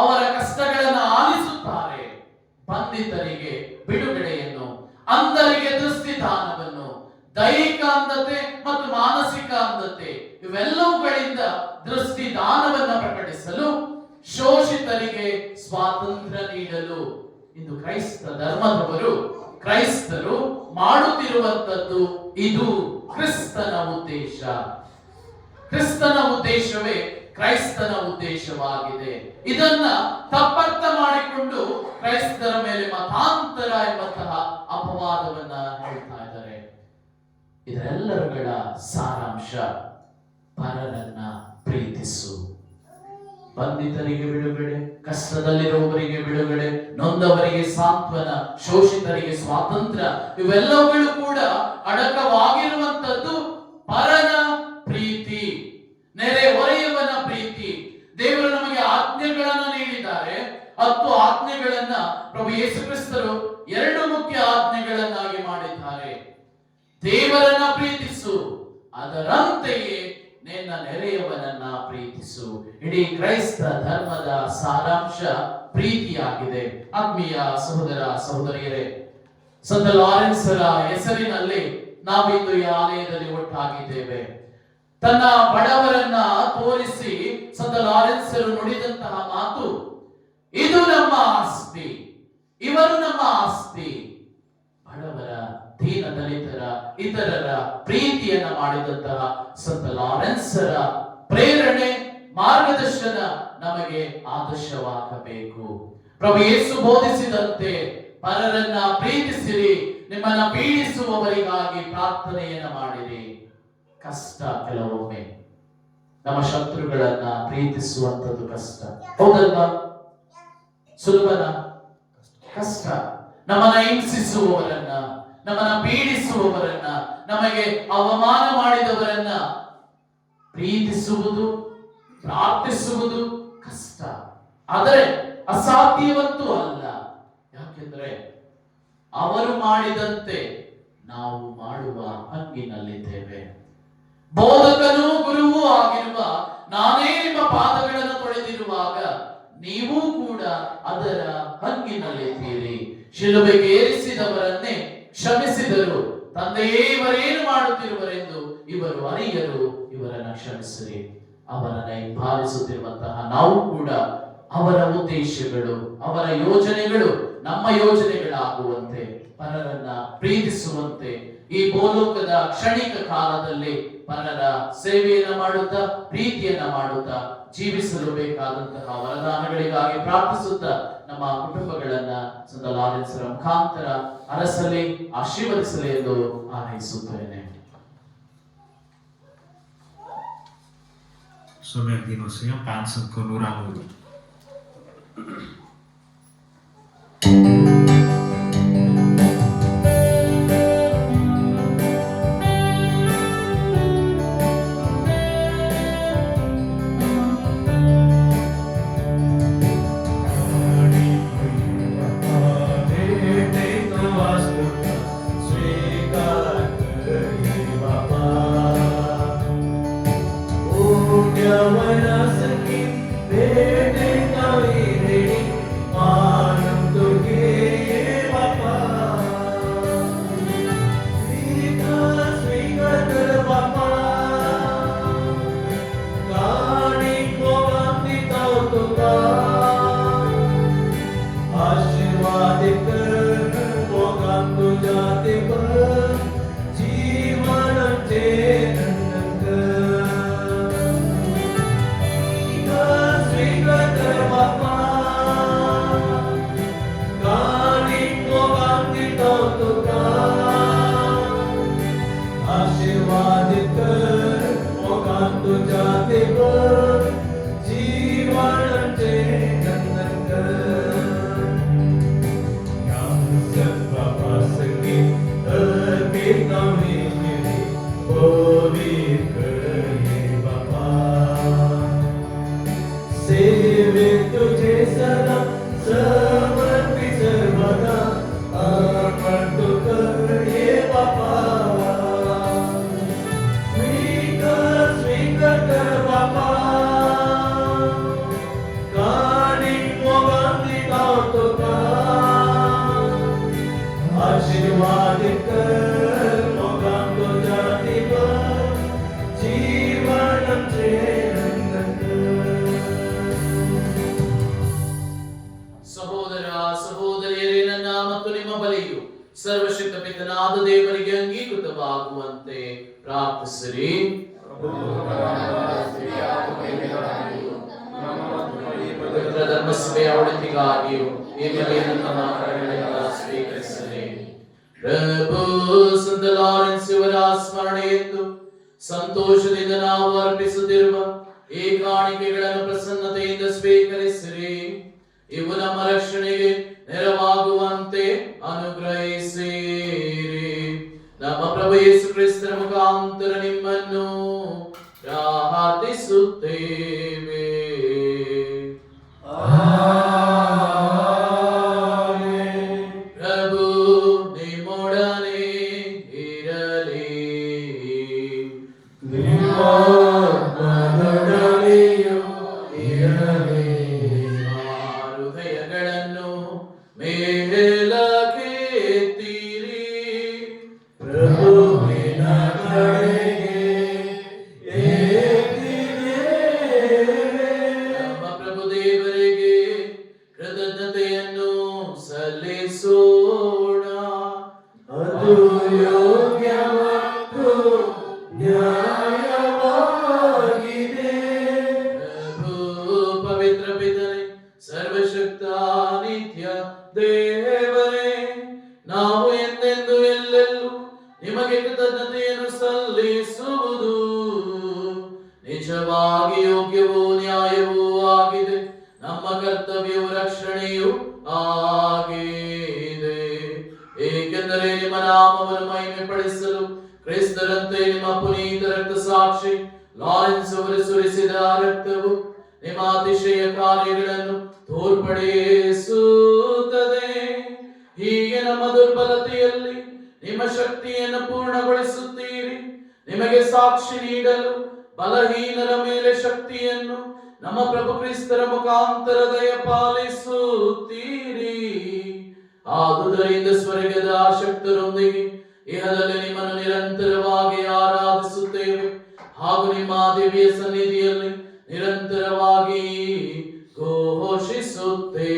S2: ಅವರ ಕಷ್ಟಗಳನ್ನ ಆಲಿಸುತ್ತಾರೆ. ಬಂಧಿತರಿಗೆ ಬಿಡುಗಡೆಯನ್ನು, ಅಂಧರಿಗೆ ದೃಷ್ಟಿದಾನವನ್ನು, ದೈಹಿಕ ಅಂಧತೆ ಮತ್ತು ಮಾನಸಿಕ ಅಂಧತೆ ಇವೆಲ್ಲವುಗಳಿಂದ ದೃಷ್ಟಿದಾನವನ್ನ ಪ್ರಕಟಿಸಲು, ಶೋಷಿತರಿಗೆ ಸ್ವಾತಂತ್ರ್ಯ ನೀಡಲು. ಇಂದು ಕ್ರೈಸ್ತ ಧರ್ಮದವರು, ಕ್ರೈಸ್ತರು ಮಾಡುತ್ತಿರುವಂತದ್ದು ಇದು ಕ್ರಿಸ್ತನ ಉದ್ದೇಶ. ಕ್ರಿಸ್ತನ ಉದ್ದೇಶವೇ ಕ್ರೈಸ್ತನ ಉದ್ದೇಶವಾಗಿದೆ. ಇದನ್ನ ತಪ್ಪರ್ಥ ಮಾಡಿಕೊಂಡು ಕ್ರೈಸ್ತರ ಮೇಲೆ ಮತಾಂತರ ಎಂಬಂತಹ ಅಪವಾದವನ್ನ ಹೇಳ್ತಾ ಇದ್ದಾರೆ. ಇದರೆಲ್ಲರುಗಳ ಸಾರಾಂಶ ಪರರನ್ನ ಪ್ರೀತಿಸು. ಬಂಧಿತರಿಗೆ ಬಿಡುಗಡೆ, ಕಷ್ಟದಲ್ಲಿರುವವರಿಗೆ ಬಿಡುಗಡೆ, ನೊಂದವರಿಗೆ ಸಾಂತ್ವನ, ಶೋಷಿತರಿಗೆ ಸ್ವಾತಂತ್ರ್ಯ, ಇವೆಲ್ಲವುಗಳು ಕೂಡ ಅಡಕವಾಗಿರುವಂತದ್ದು ಪರನ ಪ್ರೀತಿ, ನೆರೆ ಹೊರೆಯವನ ಪ್ರೀತಿ. ದೇವರು ನಮಗೆ ಆಜ್ಞೆಗಳನ್ನ ನೀಡಿದ್ದಾರೆ. 10 ಆಜ್ಞೆಗಳನ್ನ ಪ್ರಭು ಯೇಸು ಕ್ರಿಸ್ತರು 2 ಮುಖ್ಯ ಆಜ್ಞೆಗಳನ್ನಾಗಿ ಮಾಡಿದ್ದಾರೆ. ದೇವರನ್ನ ಪ್ರೀತಿಸು, ಅದರಂತೆಯೇ ನಿನ್ನ ನೆರೆಯವನನ್ನ ಪ್ರೀತಿಸು. ಇಡೀ ಕ್ರೈಸ್ತ ಧರ್ಮದ ಸಾರಾಂಶ ಪ್ರೀತಿಯಾಗಿದೆ. ಆತ್ಮೀಯ ಸಹೋದರ ಸಹೋದರಿಯರೇ, ಸಂತ ಲಾರೆನ್ಸರ ಹೆಸರಿನಲ್ಲಿ ನಾವಿಂದು ಈ ಆಲಯದಲ್ಲಿ ಒಟ್ಟಾಗಿದ್ದೇವೆ. ತನ್ನ ಬಡವರನ್ನ ತೋರಿಸಿ ಸಂತ ಲಾರೆನ್ಸರು ನುಡಿದಂತಹ ಮಾತು, ಇದು ನಮ್ಮ ಆಸ್ತಿ, ಇವರು ನಮ್ಮ ಆಸ್ತಿ. ಬಡವರ, ದೀನ ದಲಿತರ, ಇತರರ ಪ್ರೀತಿಯನ್ನ ಮಾಡಿದಂತಹ ಸಂತ ಲಾರೆನ್ಸರ ಪ್ರೇರಣೆ, ಮಾರ್ಗದರ್ಶನ ನಮಗೆ ಆದರ್ಶವಾಗಬೇಕು. ಪ್ರಭು ಯೇಸು ಬೋಧಿಸಿದಂತೆ ಪರರನ್ನ ಪ್ರೀತಿಸಿರಿ, ನಿಮ್ಮನ್ನ ಪೀಡಿಸುವವರಿಗಾಗಿ ಪ್ರಾರ್ಥನೆಯನ್ನ ಮಾಡಿರಿ. ಕಷ್ಟ ಕೆಲವೊಮ್ಮೆ ನಮ್ಮ ಶತ್ರುಗಳನ್ನ ಪ್ರೀತಿಸುವಂತದ್ದು ಕಷ್ಟ, ಹೌದಲ್ವಾ? ಸುಲಭನ? ಕಷ್ಟ. ನಮ್ಮನ್ನ ಹಿಂಸಿಸುವವರನ್ನ, ನಮ್ಮನ್ನ ಪೀಡಿಸುವವರನ್ನ, ನಮಗೆ ಅವಮಾನ ಮಾಡಿದವರನ್ನ ಪ್ರೀತಿಸುವುದು, ಪ್ರಾರ್ಥಿಸುವುದು ಕಷ್ಟ. ಆದರೆ ಅಸಾಧ್ಯವತ್ತೂ ಅಲ್ಲ. ಯಾಕೆಂದ್ರೆ ಅವರು ಮಾಡಿದಂತೆ ನಾವು ಮಾಡುವ ಹಂಗಿನಲ್ಲಿದ್ದೇವೆ. ಬೋಧಕನೂ ಗುರುವೂ ಆಗಿರುವ ನಾನೇ ನಿಮ್ಮ ಪಾದಗಳನ್ನು ತೊಳೆದಿರುವಾಗ ನೀವು ಕೂಡ ಅದರ ಹಂಗಿನಲ್ಲಿದ್ದೀರಿ. ಶಿಲುಬೆಗೆ ಏರಿಸಿದವರನ್ನೇ ಕ್ಷಮಿಸಿದರು. ತಂದೆಯೇ ಇವರೇನು ಮಾಡುತ್ತಿರುವರೆಂದು ಇವರು ಅರಿಯರು, ಇವರನ್ನ ಕ್ಷಮಿಸಿರಿ. ಅವರನ್ನ ಹಿಂಬಾಲಿಸುತ್ತಿರುವಂತಹ ನಾವು ಕೂಡ ಅವರ ಉದ್ದೇಶಗಳು, ಅವರ ಯೋಜನೆಗಳು ನಮ್ಮ ಯೋಜನೆಗಳಾಗುವಂತೆ, ಪರರನ್ನ ಪ್ರೀತಿಸುವಂತೆ, ಈ ಭೂಲೋಕದ ಕ್ಷಣಿಕ ಕಾಲದಲ್ಲಿ ಪರರ ಸೇವೆಯನ್ನ ಮಾಡುತ್ತಾ, ಪ್ರೀತಿಯನ್ನ ಮಾಡುತ್ತಾ ಜೀವಿಸಲು ಬೇಕಾದಂತಹ ವರದಾನಗಳಿಗಾಗಿ ಪ್ರಾರ್ಥಿಸುತ್ತಾ ನಮ್ಮ ಕುಟುಂಬಗಳನ್ನ ಸಂತ ಲಾರೆನ್ಸರ ಮುಖಾಂತರ ಅರಸಲಿ, ಆಶೀರ್ವದಿಸಲಿ ಎಂದು ಹಾರೈಸುತ್ತೇನೆ.
S4: Somergino Senhor, pensam con un amore.
S2: ಸಹೋದರ ಸಹೋದರಿಯರೇ, ನನ್ನ ಮತ್ತು ನಿಮ್ಮ ಬಲಿಯು ಸರ್ವಶಕ್ತ ಪಿತನಾದ ದೇವರಿಗೆ ಅಂಗೀಕೃತವಾಗುವಂತೆ ಪ್ರಾರ್ಥಿಸಿರಿ. ಪವಿತ್ರ ಧರ್ಮಸಭೆಯ ಒಳಿತಿಗಾಗಿಯೂ ಈ ಬಲಿಯನ್ನು ನಮ್ಮ ಕರಗಳಿಂದ ಸ್ವೀಕರಿಸಿರಿ. ಪ್ರಭು ಸಂತ ಲಾರೆನ್ಸ್ ಇವರ ಸ್ಮರಣೆಯೆಂದು ಸಂತೋಷದಿಂದ ನಾವು ಅರ್ಪಿಸುತ್ತಿರುವ ಈ ಕಾಣಿಕೆಗಳನ್ನು ಪ್ರಸನ್ನತೆಯಿಂದ ಸ್ವೀಕರಿಸಿರಿ. ಇವು ನಮ್ಮ ರಕ್ಷಣೆಗೆ ನೆರವಾಗುವಂತೆ ಅನುಗ್ರಹಿಸಿರಿ. ನಮ್ಮ ಪ್ರಭು ಯೇಸು ಕ್ರಿಸ್ತರ ಮುಖಾಂತರ ನಿಮ್ಮನ್ನು ಪ್ರಾರ್ಥಿಸುತ್ತೇವೆ. ಪ್ರಭು ನಿಮ್ಮೊಡನೆ ಇರಲಿ. ಹೃದಯಗಳನ್ನು ಮೇಲಕ್ಕೆತ್ತಿರಿ.
S1: ನ್ಯಾಯವಾಗಿದೆ.
S2: ಪ್ರಭು ಪವಿತ್ರ ಪಿತನೇ, ಸರ್ವಶಕ್ತ ನಿತ್ಯ ದೇವರೇ, ನಾವು ಎಂದೆಂದು ಎಲ್ಲೆಲ್ಲೂ ನಿಮಗೆ ಕೃತಜ್ಞತೆಯನ್ನು ಸಲ್ಲಿಸುವುದು ನಿಜವಾಗಿ ಯೋಗ್ಯವೂ ನ್ಯಾಯವೂ ಆಗಿದೆ. ನಮ್ಮ ಕರ್ತವ್ಯವು ರಕ್ಷಣೆಯೂ ಆಗಿದೆ. ಏಕೆಂದರೆ ನಿಮ್ಮ ನಾಮವನ್ನು ಮಹಿಮೆ ಪಡಿಸಲು ಕ್ರಿಸ್ತರಂತೆ ನಿಮ್ಮ ಪುನೀತ ರಕ್ತ ಸಾಕ್ಷಿ ಲಾರೆನ್ಸ್ ಅವರು ಸುರಿಸಿದ ರಕ್ತವು ನಿಮ್ಮ ಅತಿಶಯ ಕಾರ್ಯಗಳನ್ನು ತೋರ್ಪಡಿಸುತ್ತದೆ. ಹೀಗೆ ನಮ್ಮ ದುರ್ಬಲತೆಯಲ್ಲಿ ನಿಮ್ಮ ಶಕ್ತಿಯನ್ನು ಪೂರ್ಣಗೊಳಿಸುತ್ತೀರಿ. ನಿಮಗೆ ಸಾಕ್ಷಿ ನೀಡಲು ಬಲಹೀನರ ಮೇಲೆ ಶಕ್ತಿಯನ್ನು ನಮ್ಮ ಪ್ರಭು ಕ್ರಿಸ್ತರ ಮುಖಾಂತರ ದಯಪಾಲಿಸುತ್ತೀರಿ. ಆದುದರಿಂದ ಸ್ವರ್ಗದ ಶಕ್ತರೊಂದಿಗೆ ಇಹದಲ್ಲಿ ನಿಮ್ಮನ್ನು ನಿರಂತರವಾಗಿ ಆರಾಧಿಸುತ್ತೇವೆ ಹಾಗೂ ನಿಮ್ಮ ದಿವ್ಯ ಸನ್ನಿಧಿಯಲ್ಲಿ ನಿರಂತರವಾಗಿ ಘೋಷಿಸುತ್ತೇವೆ.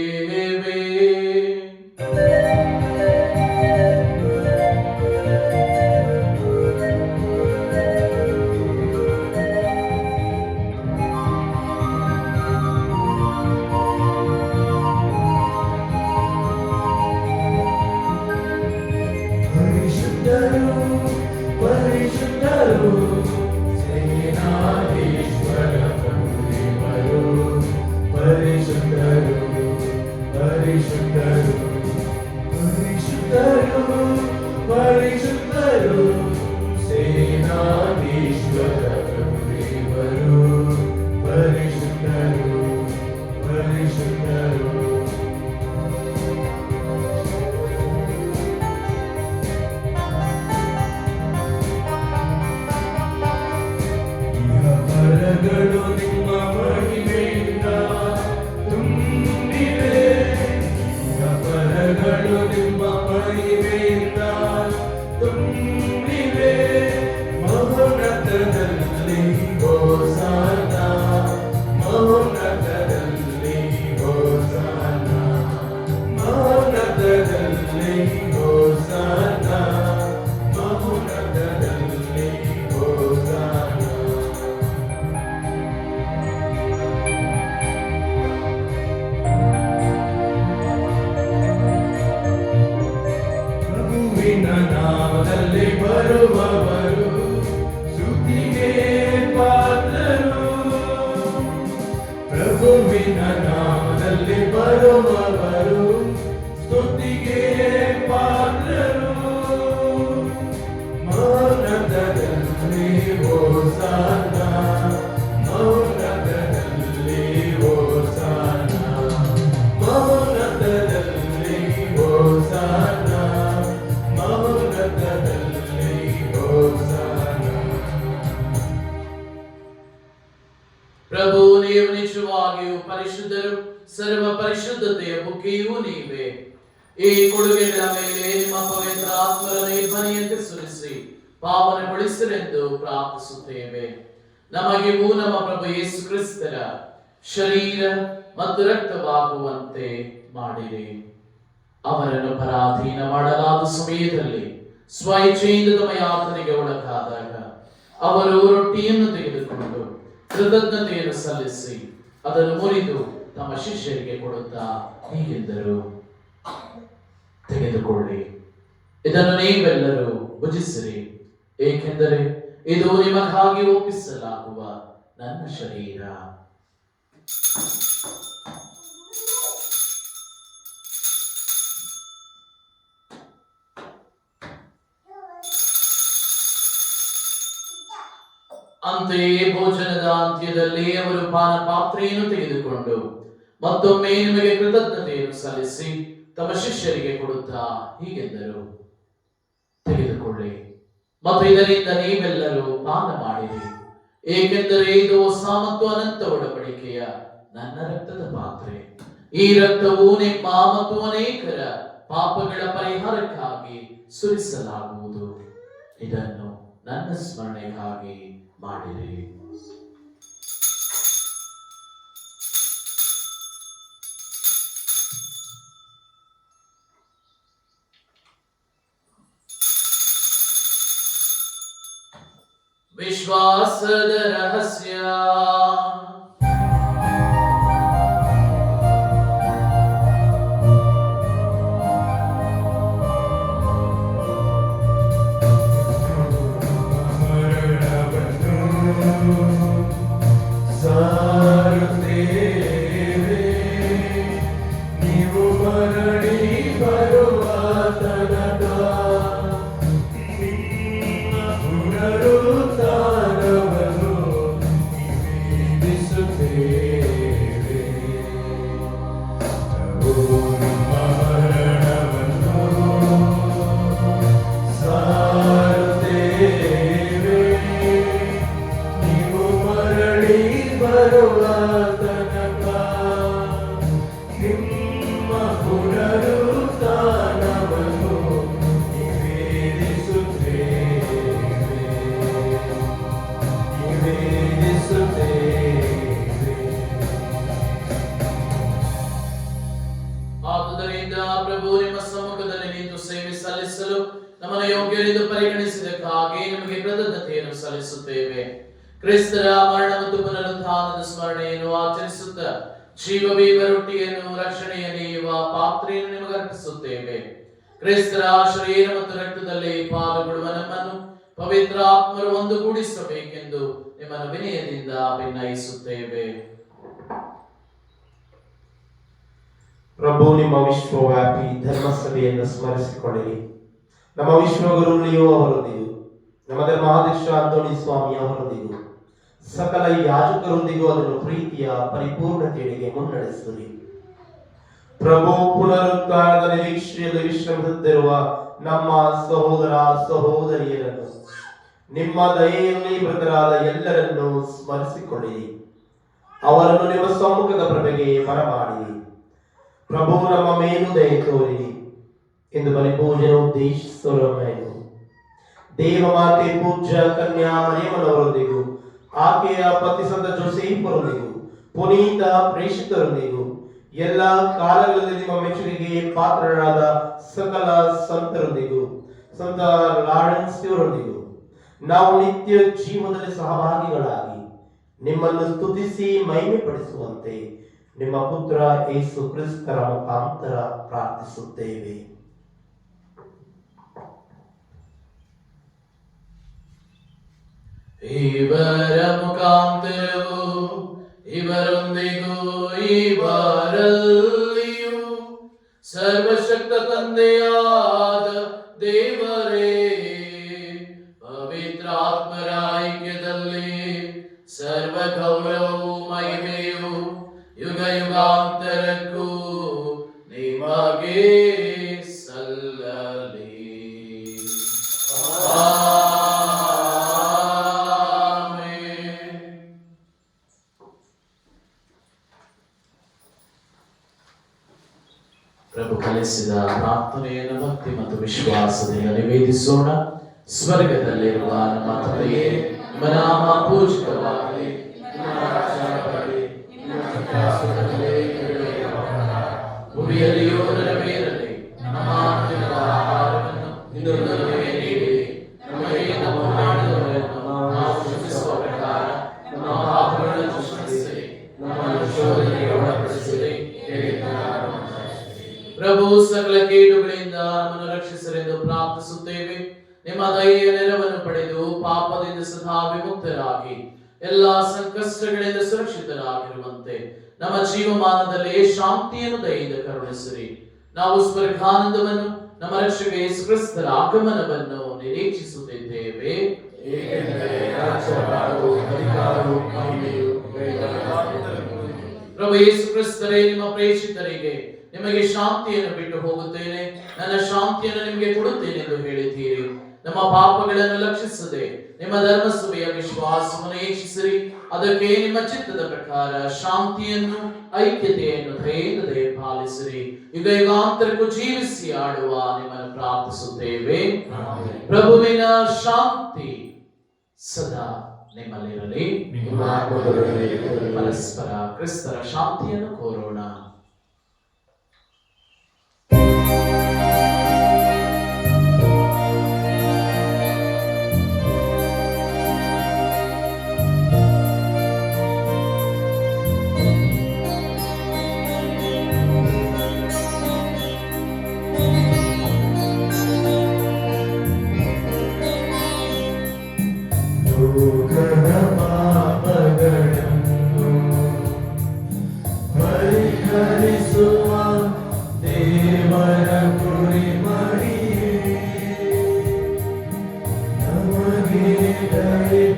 S1: ಪರಿಶುದ್ಧರು ಸೇನಾಧೀಶ್ವರ ಪ್ರಭುದೇವರು, ಪರಿಶುದ್ಧರು ಪರಿಶುದ್ಧರು ಪರಿಶುದ್ಧರು ಪರಿಶುದ್ಧರು ಸೇನಾಧೀಶ್ವರ ಪ್ರಭುದೇವರು, ಪರಿಶುದ್ಧರು ಪರಿಶುದ್ಧರು. ಪರಗಳು ನಿಮ್ಮ ಮಹಿಮೆಯಿಂದ ತುಂಬಿವೆ, ಪರಗಳು ನಿಮ್ಮ ಮಹಿಮೆಯಿಂದ ತುಂಬಿವೆ. ಮಹೋನ್ನತದಲ್ಲಿ ಹೋಸಾನ, ಮಹೋನ್ನತದಲ್ಲಿ ಹೋಸಾನ, ಮಹೋನ್ನತದಲ್ಲಿ ಹೋಸಾನ, ಮಹೋನ್ನತದಲ್ಲಿ ಹೋಸಾನ. ಪ್ರಭುವಿನ ನಾಮದಲ್ಲಿ ಬರುವವರು ಸ್ತುತಿಗೆ ಪಾತ್ರರು. ಪ್ರಭುವಿನ ನಾಮದಲ್ಲಿ ಬರುವವರು ಸ್ತುತಿಗೆ ಪಾತ್ರರು. ಮೌನದಲ್ಲಿ ಹೋಸಾನ, ಮೌನದಲ್ಲಿ ಹೋಸಾನ, ಮೌನದಲ್ಲಿ ಹೋಸಾನ, ಮೌನದಲ್ಲಿ ಹೋಸಾನ.
S2: ಪ್ರಭು ನೀವು ನಿಜವಾಗಿಯೂ ಪರಿಶುದ್ಧರು, ಸರ್ವ ಪರಿಶುದ್ಧತೆಯ ಬುಕ್ಕೆಯೂ ನೀವೇ. ಈ ಕೊಡುಗೆಗಳ ಮೇಲೆ ನಿಮ್ಮ ಪವಿತ್ರ ಆತ್ಮರ ನಿರ್ಭನೆಯಂತೆ ಸುರಿಸಿ ಪಾವನಗೊಳಿಸಿರೆಂದು ಪ್ರಾರ್ಥಿಸುತ್ತೇವೆ. ನಮಗೆಗೂ ನಮ್ಮ ಪ್ರಭು ಯೇಸು ಕ್ರಿಸ್ತರ ಶರೀರ ಮತ್ತು ರಕ್ತವಾಗುವಂತೆ ಮಾಡಿರಿ. ಅವರನ್ನು ಪರಾಧೀನ ಮಾಡಲಾದ ಸಮಯದಲ್ಲಿ ಸ್ವಇಚ್ಛೆಯಿಂದ ತಮ್ಮ ಯಾತನೆಗೆ ಒಳಗಾದಾಗ ಅವರು ರೊಟ್ಟಿಯನ್ನು ತೆಗೆದುಕೊಂಡು ಕೃತಜ್ಞತೆಯನ್ನು ಸಲ್ಲಿಸಿ ಅದನ್ನು ಮುರಿದು ತಮ್ಮ ಶಿಷ್ಯರಿಗೆ ಕೊಡುತ್ತಾ ಹೀಗೆಂದರು, ತೆಗೆದುಕೊಳ್ಳಿ, ಇದನ್ನು ನೀವೆಲ್ಲರೂ ಭುಜಿಸಿರಿ, ಏಕೆಂದರೆ ಇದು ನಿಮಗಾಗಿ ಒಪ್ಪಿಸಲಾಗುವ ನನ್ನ ಶರೀರ. ಅಂತೆಯೇ ಭೋಜನದ ಅಂತ್ಯದಲ್ಲಿ ಅವರು ಪಾನ ಪಾತ್ರೆಯನ್ನು ತೆಗೆದುಕೊಂಡು ಮತ್ತೊಮ್ಮೆ ನಿಮಗೆ ಕೃತಜ್ಞತೆಯನ್ನು ಸಲ್ಲಿಸಿ ತಮ್ಮ ಶಿಷ್ಯರಿಗೆ ಕೊಡುತ್ತಾ ಹೀಗೆಂದರು, ತೆಗೆದುಕೊಳ್ಳಿ ಮತ್ತು ಇದರಿಂದ ನೀವೆಲ್ಲರೂ ಪಾನ ಮಾಡಿರಿ, ಏಕೆಂದರೆ ಇದು ಹೊಸ ಮತ್ತು ಅನಂತ ಒಡಂಬಡಿಕೆಯ ನನ್ನ ರಕ್ತದ ಪಾತ್ರೆ. ಈ ರಕ್ತವು ನಿಮ್ಮ ಮತ್ತು ಅನೇಕರ ಪಾಪಗಳ ಪರಿಹಾರಕ್ಕಾಗಿ ಸುರಿಸಲಾಗುವುದು. ಇದನ್ನು ನನ್ನ ಸ್ಮರಣೆಗಾಗಿ ಮಾಡಿರಿ. ವಿಶ್ವಾಸದ ರಹಸ್ಯ.
S1: ನೀವು ಮರಳಿ ಬರುವ ತನಕ ಪುನರುತ್ಥಾನವನ್ನು ನಿವೇದಿಸುತ್ತೇವೆ. ನಿಮ್ಮ ಮರಣವನ್ನು ಸಾರುತ್ತೇವೆ. ನೀವು ಮರಳಿ ಬರುವ ತನಕ ನಿಮ್ಮ ಪುನರುತ್ಥಾನವನ್ನು
S2: ಆದುದರಿಂದ ಪ್ರಭು ನಿಮ್ಮ ಸಮ್ಮುಖದಲ್ಲಿ ನಿಂತು ಸೇವೆ ಸಲ್ಲಿಸಲು ನಮ್ಮನ್ನು ಯೋಗ್ಯರೆಂದು ಪರಿಗಣಿಸಿದಕ್ಕಾಗಿ ನಿಮಗೆ ಕೃತಜ್ಞತೆಯನ್ನು ಸಲ್ಲಿಸುತ್ತೇವೆ. ಕ್ರಿಸ್ತರ ಮರಣ ಮತ್ತು ಪುನರುತ್ಥಾನದ ಸ್ಮರಣೆಯನ್ನು ಆಚರಿಸುತ್ತಾ ಜೀವವೀವ ರೊಟ್ಟಿಯನ್ನು ರಕ್ಷಣೆಯ ನೀಯುವ ಪಾತ್ರೆಯನ್ನು ನಿಮಗೆ ಅರ್ಪಿಸುತ್ತೇವೆ. ಕ್ರಿಸ್ತರ ಶರೀರ ಮತ್ತು ರಕ್ತದಲ್ಲಿ ಪಾಲ್ಗೊಳ್ಳುವ ನಮ್ಮನ್ನು ಪವಿತ್ರ ಆತ್ಮರು ಒಂದುಗೂಡಿಸಬೇಕೆಂದು ನಿಮ್ಮನ್ನು ವಿನಯದಿಂದ ವಿನಯಿಸುತ್ತೇವೆ.
S5: ಪ್ರಭು ನಿಮ್ಮ ವಿಶ್ವವ್ಯಾಪಿ ಧರ್ಮಸಭೆಯನ್ನು ಸ್ಮರಿಸಿಕೊಳ್ಳಿರಿ. ನಮ್ಮ ವಿಶ್ವಗುರು ಲಿಯೋ ಅವರೊಂದಿಗೂ ನಮ್ಮ ಧರ್ಮಾಧ್ಯಕ್ಷ ಅಂತೋಣಿ ಸ್ವಾಮಿ ಅವರೊಂದಿಗೂ ಸಕಲ ಯಾಜಕರೊಂದಿಗೂ ಅದನ್ನು ಪ್ರೀತಿಯ ಪರಿಪೂರ್ಣತೆಯೆಡೆಗೆ ಮುನ್ನಡೆಸಿರಿ. ಪ್ರಭು ಪುನರುತ್ಥಾನದ ನಿರೀಕ್ಷೆಯಲ್ಲಿ ವಿಶ್ರಮಿಸುತ್ತಿರುವ ನಮ್ಮ ಸಹೋದರ ಸಹೋದರಿಯರನ್ನು ನಿಮ್ಮ ದಯೆಯಲ್ಲಿ ಮೃತರಾದ ಎಲ್ಲರನ್ನೂ ಸ್ಮರಿಸಿಕೊಳ್ಳಿರಿ. ಅವರನ್ನು ನಿಮ್ಮ ಸಮ್ಮುಖದ ಪ್ರಭೆಗೆ ಬರಮಾಡಿರಿ. ಪ್ರಭು ನಮ್ಮ ಮೇಲೂ ದಯೆ ತೋರಿರಿ ಎಂದು ಬಲಿಪೂಜನೆ ಉದ್ದೇಶಿಸುವವರನ್ನು ದೇವಮಾತೆ ಪೂಜ್ಯ ಕನ್ಯಾ ಮರಿಯಮ್ಮನವರೊಂದಿಗೂ ಆಕೆಯ ಪತಿ ಸಂತ ಜೋಸೇಫರೊಂದಿಗೂ ಪುನೀತ ಪ್ರೇಷಿತರೊಂದಿಗೂ ಎಲ್ಲ ಕಾಲಗಳಲ್ಲಿ ನಿಮ್ಮ ಮೆಚ್ಚುಗೆಗೆ ಪಾತ್ರರಾದ ಸಕಲ ಸಂತರೊಂದಿಗೂ ಸಂತ ಲಾರೆನ್ಸ್ ಅವರೊಂದಿಗೂ ನಾವು ನಿತ್ಯ ಜೀವನದಲ್ಲಿ ಸಹಭಾಗಿಗಳಾಗಿ ನಿಮ್ಮನ್ನು ಸ್ತುತಿಸಿ ಮಹಿಮೆ ಪಡಿಸುವಂತೆ ನಿಮ್ಮ ಪುತ್ರ ಯೇಸು ಕ್ರಿಸ್ತರ ಮುಖಾಂತರ ಪ್ರಾರ್ಥಿಸುತ್ತೇವೆ.
S2: ಇವರ ಮುಖಾಂತರವು ಇವರೊಂದಿಗೂ ಇವರಲ್ಲಿಯೂ ಸರ್ವಶಕ್ತ ತಂದೆಯಾದ ದೇವರೇ ಪವಿತ್ರಾತ್ಮರ ಐಕ್ಯದಲ್ಲಿ ಸರ್ವ ಗೌರವವು ಮಹಿಮೆಯು ಯುಗ ಯುಗಾಂತರಕ್ಕೂ ನಿಮಗೆ ಸಲ್ಲಲಿ. ಪ್ರಭು ಕಲಿಸಿದ ಪ್ರಾರ್ಥನೆಯನ್ನು ಭಕ್ತಿ ಮತ್ತು ವಿಶ್ವಾಸದಿಂದ ನಿವೇದಿಸೋಣ. ಸ್ವರ್ಗದಲ್ಲಿರುವ ನಮ್ಮ ತಂದೆಯೇ, ನಿಮ್ಮ ನಾಮ ಪೂಜಿತವಾಗಲಿ, ನಿಮ್ಮ ರಾಜ್ಯ ಬರಲಿ, ನಿಮ್ಮ ಚಿತ್ತಾಸನದಲ್ಲಿ ಭೂಮಿಯಲ್ಲಿಯೂ ನೆರವೇರಲಿ. ನಮ್ಮ ದಿನದ ಆಹಾರವನ್ನು ಇಂದು ನಮಗೆ ನೀಡಿರಿ. ನಮಗೆ ತಪ್ಪು ಮಾಡಿದವರನ್ನು ನಾವು ಕ್ಷಮಿಸುವ ಪ್ರಕಾರ ನಮ್ಮ ಪಾಪಗಳನ್ನು ಕ್ಷಮಿಸಿರಿ. ನಮ್ಮನ್ನು ಶೋಧನೆಗೆ ಒಳಪಡಿಸಿರಿ. ಪ್ರಭು ಸಕಲ ಕೇಡುಗಳಿಂದ ನಮ್ಮನ್ನು ರಕ್ಷಿಸರೆಂದು ಪ್ರಾರ್ಥಿಸುತ್ತೇವೆ. ನಿಮ್ಮ ದಯೆಯ ನೆರವನ್ನು ಪಡೆದು ಪಾಪದಿಂದ ಸದಾ ವಿಮುಕ್ತರಾಗಿ ಎಲ್ಲಾ ಸಂಕಷ್ಟಗಳಿಂದ ಸುರಕ್ಷಿತರಾಗಿರುವಂತೆ ನಮ್ಮ ಜೀವಮಾನದಲ್ಲಿ ಶಾಂತಿಯನ್ನು ದಯೆಯಿಂದ ಕರುಣಿಸಿರಿ. ನಾವು ಸ್ವರ್ಗಾನಂದವನ್ನು ನಮ್ಮ ರಕ್ಷಕ ಯೇಸು ಕ್ರಿಸ್ತರ ಆಗಮನವನ್ನು ನಿರೀಕ್ಷಿಸುತ್ತಿದ್ದೇವೆ. ಪ್ರಭು ಯೇಸು ಕ್ರಿಸ್ತರೇ, ನಿಮ್ಮ ಪ್ರೇಷಿತರಿಗೆ ನಿಮಗೆ ಶಾಂತಿಯನ್ನು ಬಿಟ್ಟು ಹೋಗುತ್ತೇನೆ, ನನ್ನ ಶಾಂತಿಯನ್ನು ನಿಮಗೆ ಕೊಡುತ್ತೇನೆ ಎಂದು ಹೇಳಿದ್ದೀರಿ. ನಮ್ಮ ಪಾಪಗಳನ್ನು ಲಕ್ಷಿಸದೆ ನಿಮ್ಮ ಧರ್ಮಸಭೆಯ ವಿಶ್ವಾಸವನ್ನು ಹೆಚ್ಚಿಸಿರಿ. ಅದಕ್ಕೆ ನಿಮ್ಮ ಚಿತ್ತದ ಪ್ರಕಾರ ಶಾಂತಿಯನ್ನು ಐಕ್ಯತೆಯನ್ನು ದಯೆಯಿಂದ ಪಾಲಿಸಿರಿ. ಯುಗ ಯುಗಾಂತರಕ್ಕೂ ಜೀವಿಸಿ ಆಡುವ ನಿಮ್ಮನ್ನು ಪ್ರಾರ್ಥಿಸುತ್ತೇವೆ. ಪ್ರಭುವಿನ ಶಾಂತಿ ಸದಾ ನಿಮ್ಮಲ್ಲಿರಲಿ. ಪರಸ್ಪರ ಕ್ರಿಸ್ತರ ಶಾಂತಿಯನ್ನು ಕೋರೋಣ.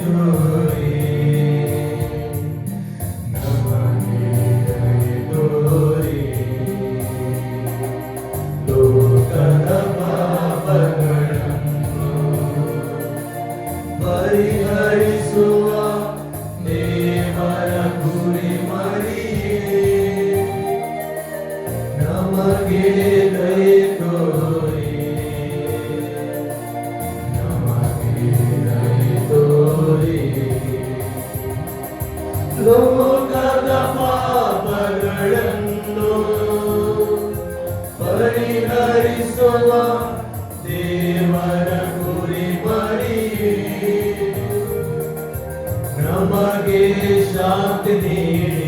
S1: ತೋರಿ ನಮಗೆ ದಯೆ ತೋರಿ ಲೋಕದ ಪಾಪಗಳನ್ನು ಪರಿಹರಿಸುವ ದೇವರ ಗುರಿ ಮರಿಯೇ ನಮಗೆ ದಯೆ ತೋರಿ ನಮಗೆ ದಯೆ ತೋರಿ ಲೋಕದ ಪಾಪಗಳನ್ನು ಪರಿಹರಿಸುವ ದೇವರ ಗುರಿ ಮರಿಯೇ ನಮಗೆ ಶಾಂತಿ ನೀಡಿ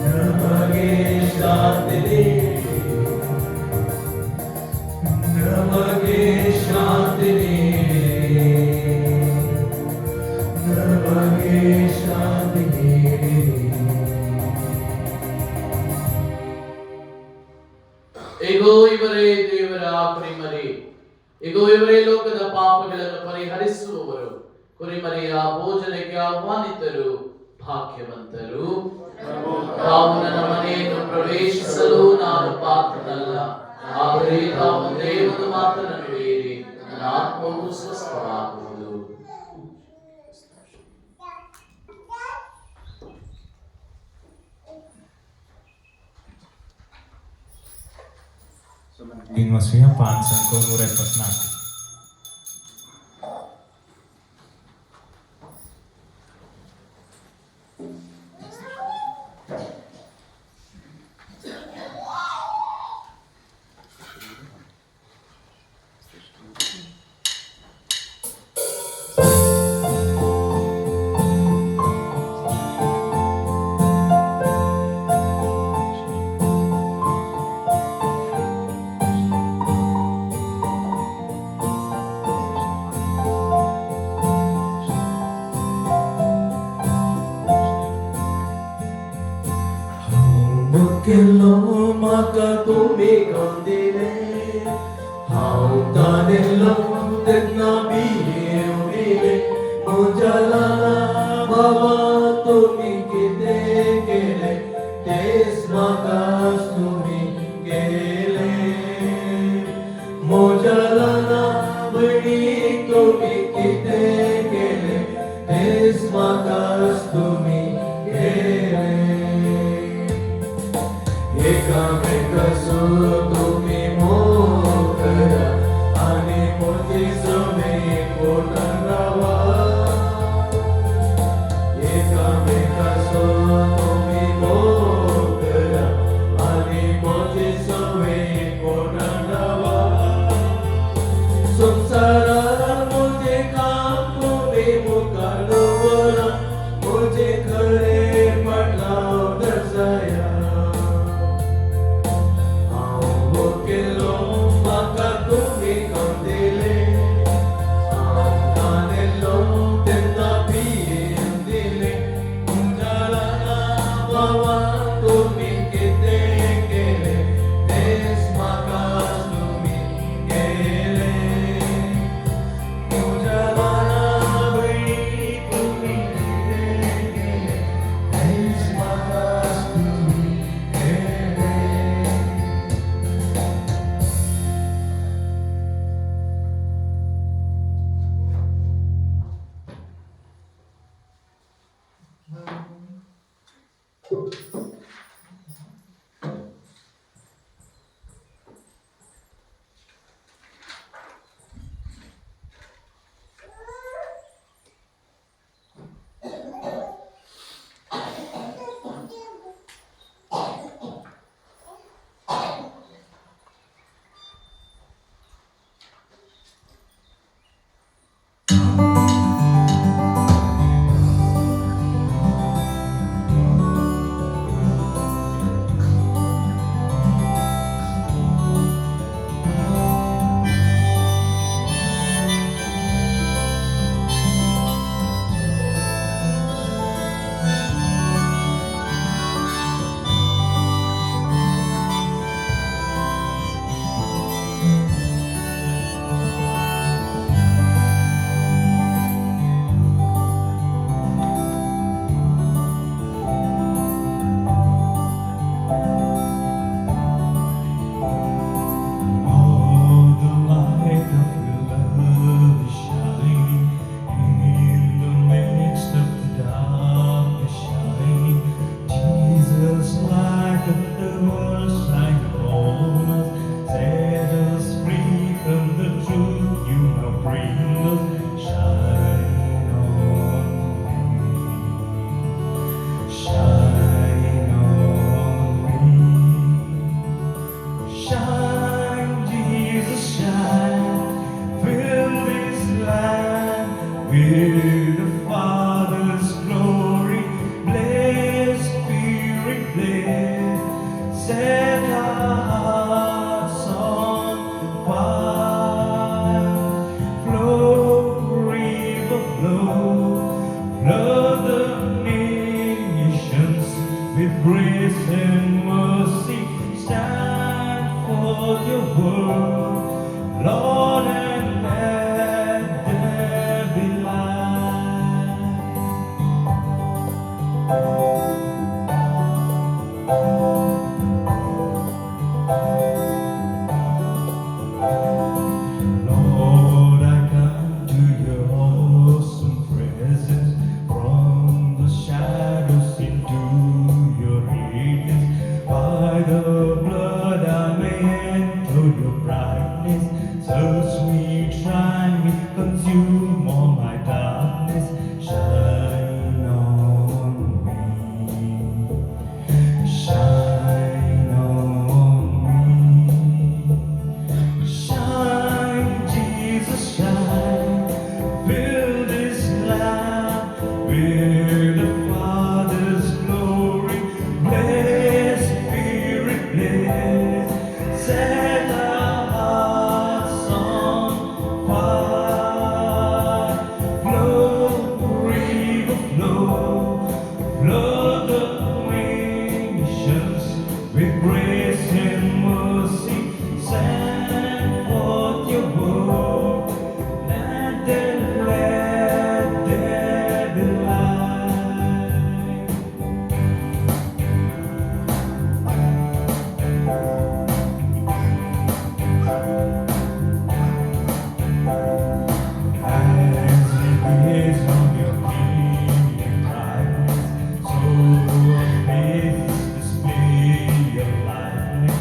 S1: ನಮಗೆ ಶಾಂತಿ ನೀಡಿ ನಮಗೆ ಶಾಂತಿ ನೀಡಿ ನಮಗೆ ಶಾಂತಿ ನೀಡಿ
S2: ಇಗೋ ಇವರೇ ದೇವರ ಕುರಿಮರಿ, ಇಗೋ ಇವರೇ ಲೋಕದ ಪಾಪಗಳನ್ನು ಪರಿಹರಿಸುವವರು. ಕುರಿಮರಿಯ ಭೋಜನಕ್ಕೆ ಆಹ್ವಾನಿತರು ಭಾಗ್ಯವಂತರು. ತಾವು ನನ್ನ ಮನೆಯನ್ನು ಪ್ರವೇಶಿಸಲು ನಾನು ಪಾತ್ರನಲ್ಲ, ಆದರೆ ತಾವು ದೇವರ ಮಾತನ್ನು ನುಡಿಯಿರಿ, ನನ್ನ ಆತ್ಮವು ಸ್ವಸ್ಥವಾಗುವುದು.
S4: Invasia 574.
S1: Hello, maka tumi kandile. How tanelo tetna biye unile. Mujalana baba tumi kite kele. Tes makas tumi kele. Mujalana bani tumi kite kele. Tes makas tumi kele. तुम्ही मोकळा आणि मोठी सोने कोटंगावा एकामेकासो तुम्ही मोकळा आणि मोठी सोने कोटंगावा संसारा मुझे काम तुम्ही मुकालोरा मुझे खरे पटलाव दर्शया
S4: with the Father's glory, blessed Spirit, bless, set our hearts on fire. Flow, river, flow, flood the nations with grace and mercy. Stand for your word, Lord, and let there be light. Lord, I come to your awesome presence, from the shadows into your radiance. By the blood I may enter your brightness. Search me, try me, consume all my darkness. Shine on me, shine on me. Shine, Jesus, shine. Fill this land with the Father's glory. Bless, Spirit, bless. Set our hearts on fire. Flow, river, flow. Flood the nations with grace and mercy. Send forth your word. Let there be light. As we gaze on your kingly brightness, so our faces display your likeness.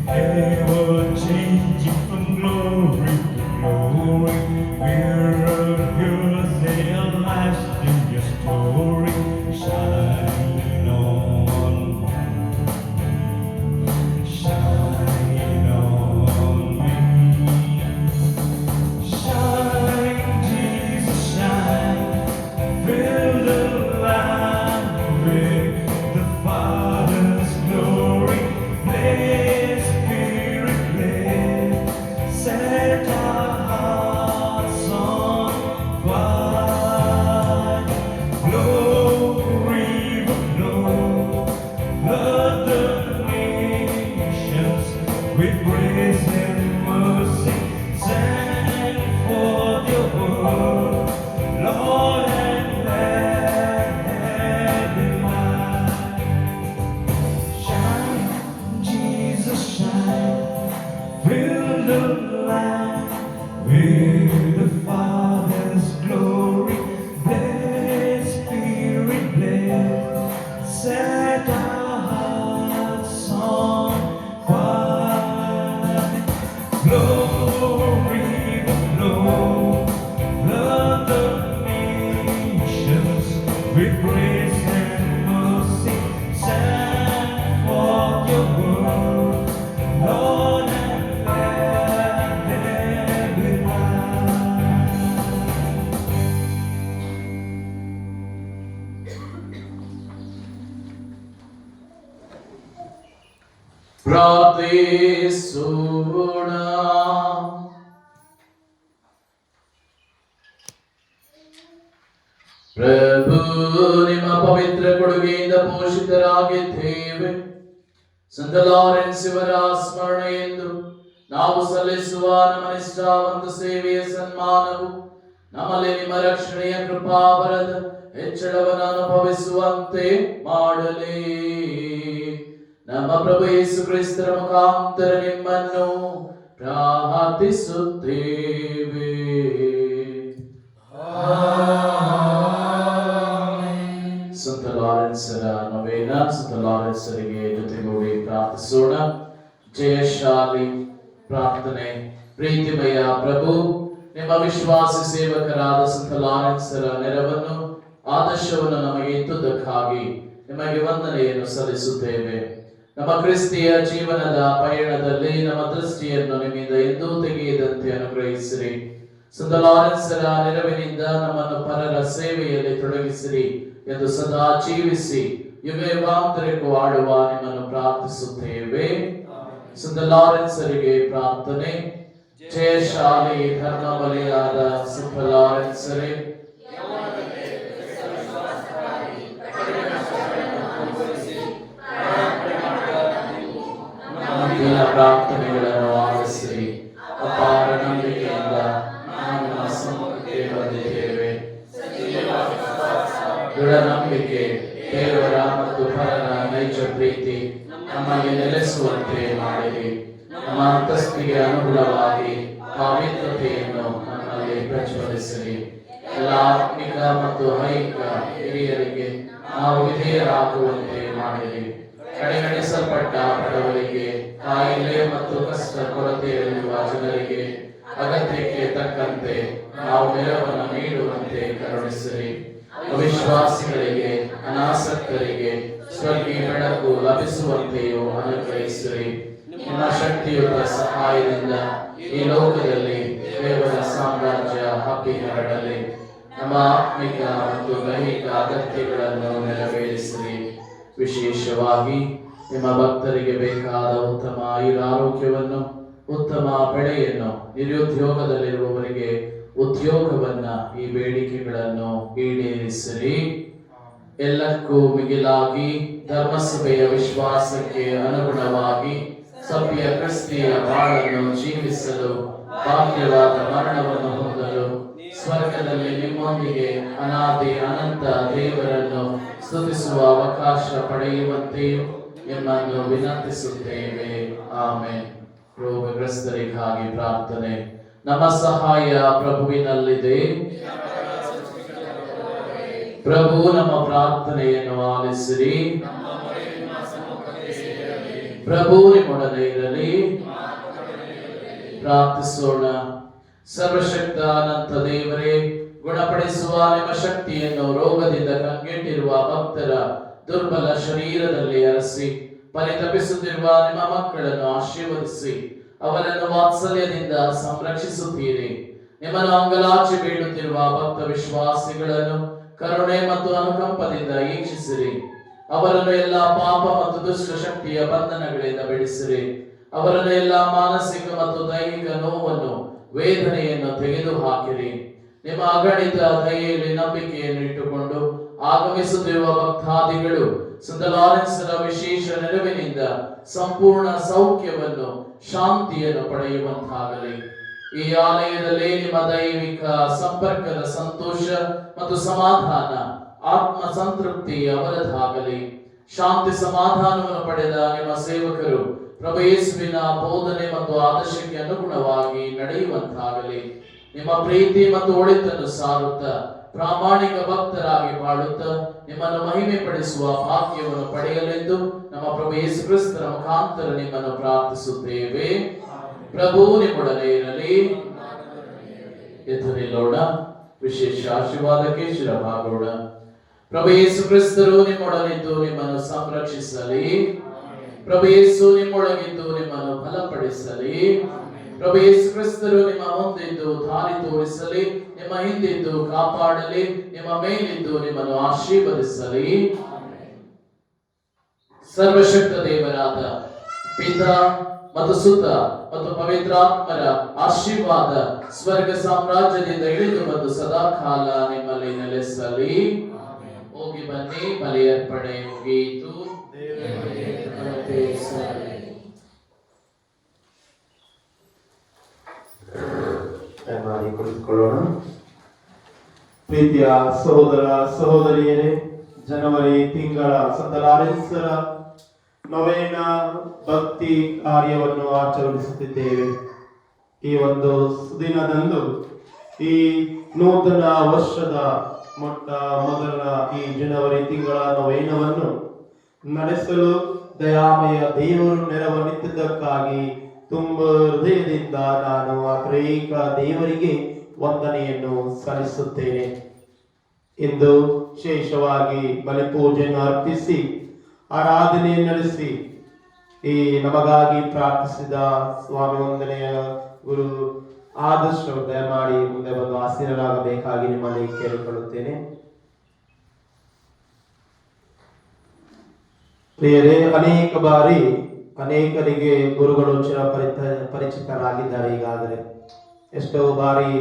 S4: Ever changing from glory to glory, mirror yours, they are lashed in your story. Shine on me, shine on me. Shine, Jesus, shine. Fill the land with the Father's glory. Bless, Spirit, bless. Set our hearts on fire. Flow, river, flow. Flood the nations with grace and mercy. Send forth your word, Lord, and let there be light. Shine, Jesus, shine. Fill the land with the Father's glory. Bless, Spirit, bless. Set our hearts on fire. Glory, flow, flood the nations with grace and mercy. Send forth your word, Lord, and let there be light.
S2: ಪ್ರಾರ್ಥಿಸೋಣ. ಪ್ರಭು, ನಿಮ್ಮ ಪವಿತ್ರ ಕೊಡುಗೆಯಿಂದ ಪೋಷಿತರಾಗಿದ್ದೇವೆ. ಸಂತ Lawrence ಇವರ ಸ್ಮರಣೆಯೆಂದು ನಾವು ಸಲ್ಲಿಸುವ ನಮ್ಮ ನಿಷ್ಠಾವಂತ ಸೇವೆಯ ಸನ್ಮಾನವು ನಮ್ಮಲ್ಲಿ ನಿಮ್ಮ ರಕ್ಷಣೆಯ ಕೃಪಾವರದ ಹೆಚ್ಚಳವನ್ನು ಅನುಭವಿಸುವಂತೆ ಮಾಡಲಿ. ನಮ್ಮ ಪ್ರಭು ಯೇಸು ಕ್ರಿಸ್ತರ ಮುಖಾಂತರ ನಿಮ್ಮನ್ನು ಪ್ರಾರ್ಥಿಸುತ್ತೇವೆ. ಸಂತ ಲಾರೆನ್ಸರ ನವೇನ, ಸಂತ ಲಾರೆನ್ಸರಿಗೆ ಜೊತೆಗೂಡಿ ಪ್ರಾರ್ಥಿಸೋಣ. ಜಯಶಾಲಿ ಪ್ರಾರ್ಥನೆ. ಪ್ರೀತಿಮಯ ಪ್ರಭು, ನಿಮ್ಮ ವಿಶ್ವಾಸಿ ಸೇವಕರಾದ ಸಂತ ಲಾರೆನ್ಸರ ನೆರವನ್ನು, ಆದರ್ಶವನ್ನು ನಮಗೆ ಇದ್ದುದಕ್ಕಾಗಿ ನಿಮಗೆ ವಂದನೆಯನ್ನು ಸಲ್ಲಿಸುತ್ತೇವೆ. ನಮ್ಮ ಕ್ರಿಸ್ತಿಯ ಜೀವನದ ಪಯಣದಲ್ಲಿ ನಮ್ಮ ದೃಷ್ಟಿಯನ್ನು ನಿಮ್ಮಿಂದ ಎಂದೂ ತೆಗೆಯದಂತೆ ಅನುಗ್ರಹಿಸಿರಿ. ಸಂತ ಲಾರೆನ್ಸರ ನೆರವಿನಿಂದ ನಮ್ಮನ್ನು ಪರರ ಸೇವೆಯಲ್ಲಿ ತೊಡಗಿಸಿರಿ ಎಂದು ಸದಾ ಜೀವಿಸಿ ಯುಗ ಯುಗಾಂತರಕ್ಕೂ ಆಡುವ ನಿಮ್ಮನ್ನು ಪ್ರಾರ್ಥಿಸುತ್ತೇವೆ. ಸಂತ ಲಾರೆನ್ಸರಿಗೆ ಪ್ರಾರ್ಥನೆ. ಜಯಶಾಲಿ ಧರ್ಮಬಲಿಯಾದ ಸಂತ ಲಾರೆನ್ಸರೇ, ಪ್ರಾರ್ಥನೆಗಳನ್ನು ಆಲಿಸಿರಿ. ಅಪಾರ ನಂಬಿಕೆಯಿಂದ ನಾವು ನಿಮ್ಮ ಸಮ್ಮುಖಕ್ಕೆ ಬಂದಿದ್ದೇವೆ. ದೃಢ ನಂಬಿಕೆ, ದೇವರ ಮತ್ತು ಪರರ ನೈಜ ಪ್ರೀತಿ ನಮ್ಮಲ್ಲಿ ನೆಲೆಸುವಂತೆ ಮಾಡಿರಿ. ನಮ್ಮ ಅಂತಸ್ತಿಗೆ ಅನುಗುಣವಾಗಿ ಪವಿತ್ರತೆಯನ್ನು ನಮ್ಮಲ್ಲಿ ಪ್ರಜ್ವಲಿಸಿರಿ. ಎಲ್ಲ ಆತ್ಮಿಕ ಮತ್ತು ಐಹಿಕ ಹಿರಿಯರಿಗೆ ನಾವು ವಿಧೇಯರಾಗುವಂತೆ ಮಾಡಿರಿ. ಕಡೆಗಣಿಸಲ್ಪಟ್ಟ ಬಡವರಿಗೆ, ಕಾಯಿಲೆ ಮತ್ತು ಕಷ್ಟ ಕೊರತೆಯಲ್ಲಿರುವ ಜನರಿಗೆ ಅಗತ್ಯಕ್ಕೆ ತಕ್ಕಂತೆ ನಾವು ನೆರವನ್ನು ನೀಡುವಂತೆ ಕರುಣಿಸಿರಿ. ಅವಿಶ್ವಾಸಿಗಳಿಗೆ, ಅನಾಸಕ್ತರಿಗೆ ಸ್ವರ್ಗೀಯ ಬೆಳಕು ಲಭಿಸುವಂತೆಯೂ ಅನುಗ್ರಹಿಸಿರಿ. ನಿಮ್ಮ ಶಕ್ತಿಯುತ ಸಹಾಯದಿಂದ ಈ ಲೋಕದಲ್ಲಿ ದೇವರ ಸಾಮ್ರಾಜ್ಯ ಹಬ್ಬಿ ಹರಡಲಿ. ನಮ್ಮ ಆತ್ಮಿಕ ಮತ್ತು ದೈಹಿಕ ಅಗತ್ಯಗಳನ್ನು ನೆರವೇರಿಸಿರಿ. ವಿಶೇಷವಾಗಿ ನಿಮ್ಮ ಭಕ್ತರಿಗೆ ಬೇಕಾದ ಉತ್ತಮ ಆಯುರಾರೋಗ್ಯವನ್ನು, ಉತ್ತಮ ಬೆಳೆಯನ್ನು, ನಿರುದ್ಯೋಗದಲ್ಲಿರುವವರಿಗೆ ಉದ್ಯೋಗವನ್ನ, ಈ ಬೇಡಿಕೆಗಳನ್ನು ಈಡೇರಿಸಿರಿ. ಎಲ್ಲಕ್ಕೂ ಮಿಗಿಲಾಗಿ ಧರ್ಮಸಭೆಯ ವಿಶ್ವಾಸಕ್ಕೆ ಅನುಗುಣವಾಗಿ ಸಭ್ಯ ಕ್ರಿಸ್ತಿಯ ಬಾಳನ್ನು ಜೀವಿಸಲು, ಭಾಗ್ಯವಾದ ಮರಣವನ್ನು ಹೊಂದಲು, ಸ್ವರ್ಗದಲ್ಲಿ ನಿಮ್ಮೊಂದಿಗೆ ಅನಾದಿ ಅನಂತ ದೇವರನ್ನು ಸ್ತುತಿಸುವ ಅವಕಾಶ ಪಡೆಯುವಂತೆಯೂ ನಿಮ್ಮನ್ನು ವಿನಂತಿಸುತ್ತೇವೆ. ಆಮೆನ್. ರೋಗಗ್ರಸ್ತರಿಗಾಗಿ ಪ್ರಾರ್ಥನೆ. ನಮ್ಮ ಸಹಾಯ ಪ್ರಭುವಿನಲ್ಲಿದೆ. ಪ್ರಭು ನಮ್ಮ ಪ್ರಾರ್ಥನೆಯನ್ನು ಆಲಿಸಿರಿ. ಪ್ರಭು ನಿಮ್ಮೊಡನೆ ಇರಲಿ. ಪ್ರಾರ್ಥಿಸೋಣ. ಸರ್ವಶಕ್ತ ಅನಂತ ದೇವರೇ, ಗುಣಪಡಿಸುವ ನಿಮ್ಮ ಶಕ್ತಿಯನ್ನು ರೋಗದಿಂದ ಕಂಗೆಟ್ಟಿರುವ ಭಕ್ತರ ದುರ್ಬಲ ಶರೀರದಲ್ಲಿ ಅರಸಿ ಪರಿತಪಿಸುತ್ತಿರುವ ನಿಮ್ಮ ಮಕ್ಕಳನ್ನು ಆಶೀರ್ವದಿಸಿ ಅವರನ್ನು ವಾತ್ಸಲ್ಯದಿಂದ ಸಂರಕ್ಷಿಸುತ್ತೀರಿ. ನಿಮ್ಮನ್ನು ಅಂಗಲಾಚಿ ಬೇಡುತ್ತಿರುವ ಭಕ್ತ ವಿಶ್ವಾಸಿಗಳನ್ನು ಕರುಣೆ ಮತ್ತು ಅನುಕಂಪದಿಂದ ಈಕ್ಷಿಸಿರಿ. ಅವರನ್ನು ಎಲ್ಲ ಪಾಪ ಮತ್ತು ದುಷ್ಟ ಶಕ್ತಿಯ ಬಂಧನಗಳಿಂದ ಬಿಡಿಸಿರಿ. ಅವರನ್ನು ಎಲ್ಲ ಮಾನಸಿಕ ಮತ್ತು ದೈಹಿಕ ನೋವನ್ನು, ವೇದನೆಯನ್ನು ತೆಗೆದು ಹಾಕಿರಿ. ನಿಮ್ಮ ಅಗಣಿತ ದಯೆಯಲ್ಲಿ ನಂಬಿಕೆಯನ್ನು ಇಟ್ಟುಕೊಂಡು ಆಗಮಿಸುತ್ತಿರುವ ಭಕ್ತಾದಿಗಳು ಸಂತ ಲಾರೆನ್ಸರ ವಿಶೇಷ ನೆರವಿನಿಂದ ಸಂಪೂರ್ಣ ಸೌಖ್ಯವನ್ನು, ಶಾಂತಿಯನ್ನು ಪಡೆಯುವಂತಾಗಲಿ. ಈ ಆಲಯದಲ್ಲಿ ನಿಮ್ಮ ದೈವಿಕ ಸಂಪರ್ಕದ ಸಂತೋಷ ಮತ್ತು ಸಮಾಧಾನ, ಆತ್ಮ ಸಂತೃಪ್ತಿ ಅವರದಾಗಲಿ. ಶಾಂತಿ ಸಮಾಧಾನವನ್ನು ಪಡೆದ ನಿಮ್ಮ ಸೇವಕರು ಪ್ರಭು ಯೇಸುವಿನ ಬೋಧನೆ ಮತ್ತು ಆದರ್ಶಕ್ಕೆ ಅನುಗುಣವಾಗಿ ನಡೆಯುವಂತಾಗಲಿ. ನಿಮ್ಮ ಪ್ರೀತಿ ಮತ್ತು ಒಳಿತನ್ನು ಸಾರುತ್ತಾ ಪ್ರಾಮಾಣಿಕ ಭಕ್ತರಾಗಿ ಬಾಳುತ್ತಾ ನಿಮ್ಮನ್ನು ಮಹಿಮೆ ಪಡಿಸುವ ಭಾಗ್ಯವನ್ನು ಪಡೆಯಲೆಂದು ನಮ್ಮ ಪ್ರಭು ಯೇಸು ಕ್ರಿಸ್ತರ ಮುಖಾಂತರ ನಿಮ್ಮನ್ನು ಪ್ರಾರ್ಥಿಸುತ್ತೇವೆ. ಪ್ರಭು ನಿಮ್ಮೊಡನೆ ಇರಲಿ. ಎದ್ದು ನಿಲ್ಲೋಣ. ವಿಶೇಷ ಆಶೀರ್ವಾದಕ್ಕೆ ಶಿರಭಾಗೋಣ. ಪ್ರಭು ಯೇಸು ಕ್ರಿಸ್ತರು ನಿಮ್ಮೊಡನಿದ್ದು ನಿಮ್ಮನ್ನು ಸಂರಕ್ಷಿಸಲಿ. ಪ್ರಭು ಯೇಸು ನಿಮ್ಮೊಳಗಿದ್ದು ನಿಮ್ಮನ್ನು ಬಲಪಡಿಸಲಿ. ಪ್ರಭು ಯೇಸು ಕ್ರಿಸ್ತರು ನಿಮ್ಮ ಮುಂದಿದ್ದು ದಾರಿ ತೋರಿಸಲಿ, ನಿಮ್ಮ ಹಿಂದಿದ್ದು ಕಾಪಾಡಲಿ, ನಿಮ್ಮ ಮೇಲಿದ್ದು ನಿಮ್ಮನ್ನು ಆಶೀರ್ವದಿಸಲಿ. ಸರ್ವಶಕ್ತ ದೇವರಾದ ಪಿತಾ ಮತ್ತು ಸುತ ಮತ್ತು ಪವಿತ್ರಾತ್ಮರ ಆಶೀರ್ವಾದ ಸ್ವರ್ಗ ಸಾಮ್ರಾಜ್ಯದಿಂದ ಇಳಿದು ಬಂದು ಸದಾ ಕಾಲ ನಿಮ್ಮಲ್ಲಿ ನೆಲೆಸಲಿ. ಹೋಗಿ ಬನ್ನಿ. ಬಲಿಯರ್ಪಣೆ ಮುಗಿಯಿತು.
S5: ಮಾಡಿ ಕುಳಿತುಕೊಳ್ಳೋಣ. ಪ್ರೀತಿಯ ಸಹೋದರ ಸಹೋದರಿಯರೇ, ಜನವರಿ ತಿಂಗಳ ಸಂತ ಲಾರೆನ್ಸರ ನವೇನ ಭಕ್ತಿ ಕಾರ್ಯವನ್ನು ಆಚರಿಸುತ್ತಿದ್ದೇವೆ. ಈ ಒಂದು ದಿನದಂದು ಈ ನೂತನ ವರ್ಷದ ಮೊದಲ ಈ ಜನವರಿ ತಿಂಗಳ ನವೇನವನ್ನು ನಡೆಸಲು ದಯಾಮಯ ದೇವರು ನೆರವನ್ನಿದ್ದಕ್ಕಾಗಿ ತುಂಬ ಹೃದಯದಿಂದ ನಾನು ಆ ತ್ರೇಕ ದೇವರಿಗೆ ವಂದನೆಯನ್ನು ಸಲ್ಲಿಸುತ್ತೇನೆ. ಇಂದು ವಿಶೇಷವಾಗಿ ಬಲಿಪೂಜೆಯನ್ನು ಅರ್ಪಿಸಿ ಆರಾಧನೆ ನಡೆಸಿ ಈ ನಮಗಾಗಿ ಪ್ರಾರ್ಥಿಸಿದ ಸ್ವಾಮಿ ವಂದನೆಯ ಗುರು ಆದಷ್ಟು ದಯಮಾಡಿ ಮುಂದೆ ಬಂದು ಆಸೀನರಾಗಬೇಕಾಗಿ ನಿಮ್ಮಲ್ಲಿ ಕೇಳಿಕೊಳ್ಳುತ್ತೇನೆ. ಪ್ರಿಯರೇ, ಅನೇಕ ಬಾರಿ ಅನೇಕರಿಗೆ ಗುರುಗಳು ಪರಿಚಿತರಾಗಿದ್ದಾರೆ. ಈಗಾಗಲೇ ಎಷ್ಟೋ ಬಾರಿ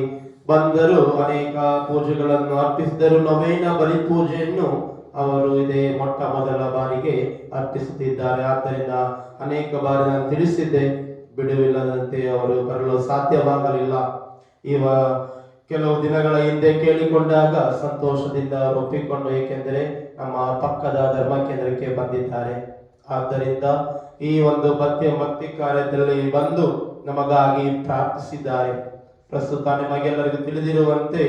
S5: ಬಂದರು, ಅನೇಕ ಪೂಜೆಗಳನ್ನು ಅರ್ಪಿಸಿದರು. ನವೇನ ಬಲಿ ಪೂಜೆಯನ್ನು ಅವರು ಇದೇ ಮೊಟ್ಟ ಮೊದಲ ಬಾರಿಗೆ ಅರ್ಪಿಸುತ್ತಿದ್ದಾರೆ. ಆದ್ದರಿಂದ ಅನೇಕ ಬಾರಿ ನಾನು ತಿಳಿಸಿದ್ದೆ, ಬಿಡುವಿಲ್ಲದಂತೆ ಅವರು ಬರಲು ಸಾಧ್ಯವಾಗಲಿಲ್ಲ. ಕೆಲವು ದಿನಗಳ ಹಿಂದೆ ಕೇಳಿಕೊಂಡಾಗ ಸಂತೋಷದಿಂದ ಅವರು ಒಪ್ಪಿಕೊಂಡು, ಏಕೆಂದರೆ ನಮ್ಮ ಪಕ್ಕದ ಧರ್ಮ ಕೇಂದ್ರಕ್ಕೆ ಬಂದಿದ್ದಾರೆ. ಆದ್ದರಿಂದ ಈ ಒಂದು ಭಕ್ತಿ ಕಾರ್ಯದಲ್ಲಿ ಬಂದು ನಮಗಾಗಿ ಪ್ರಾರ್ಥಿಸಿದ್ದಾರೆ. ಪ್ರಸ್ತುತ ನಿಮಗೆಲ್ಲರಿಗೂ ತಿಳಿದಿರುವಂತೆ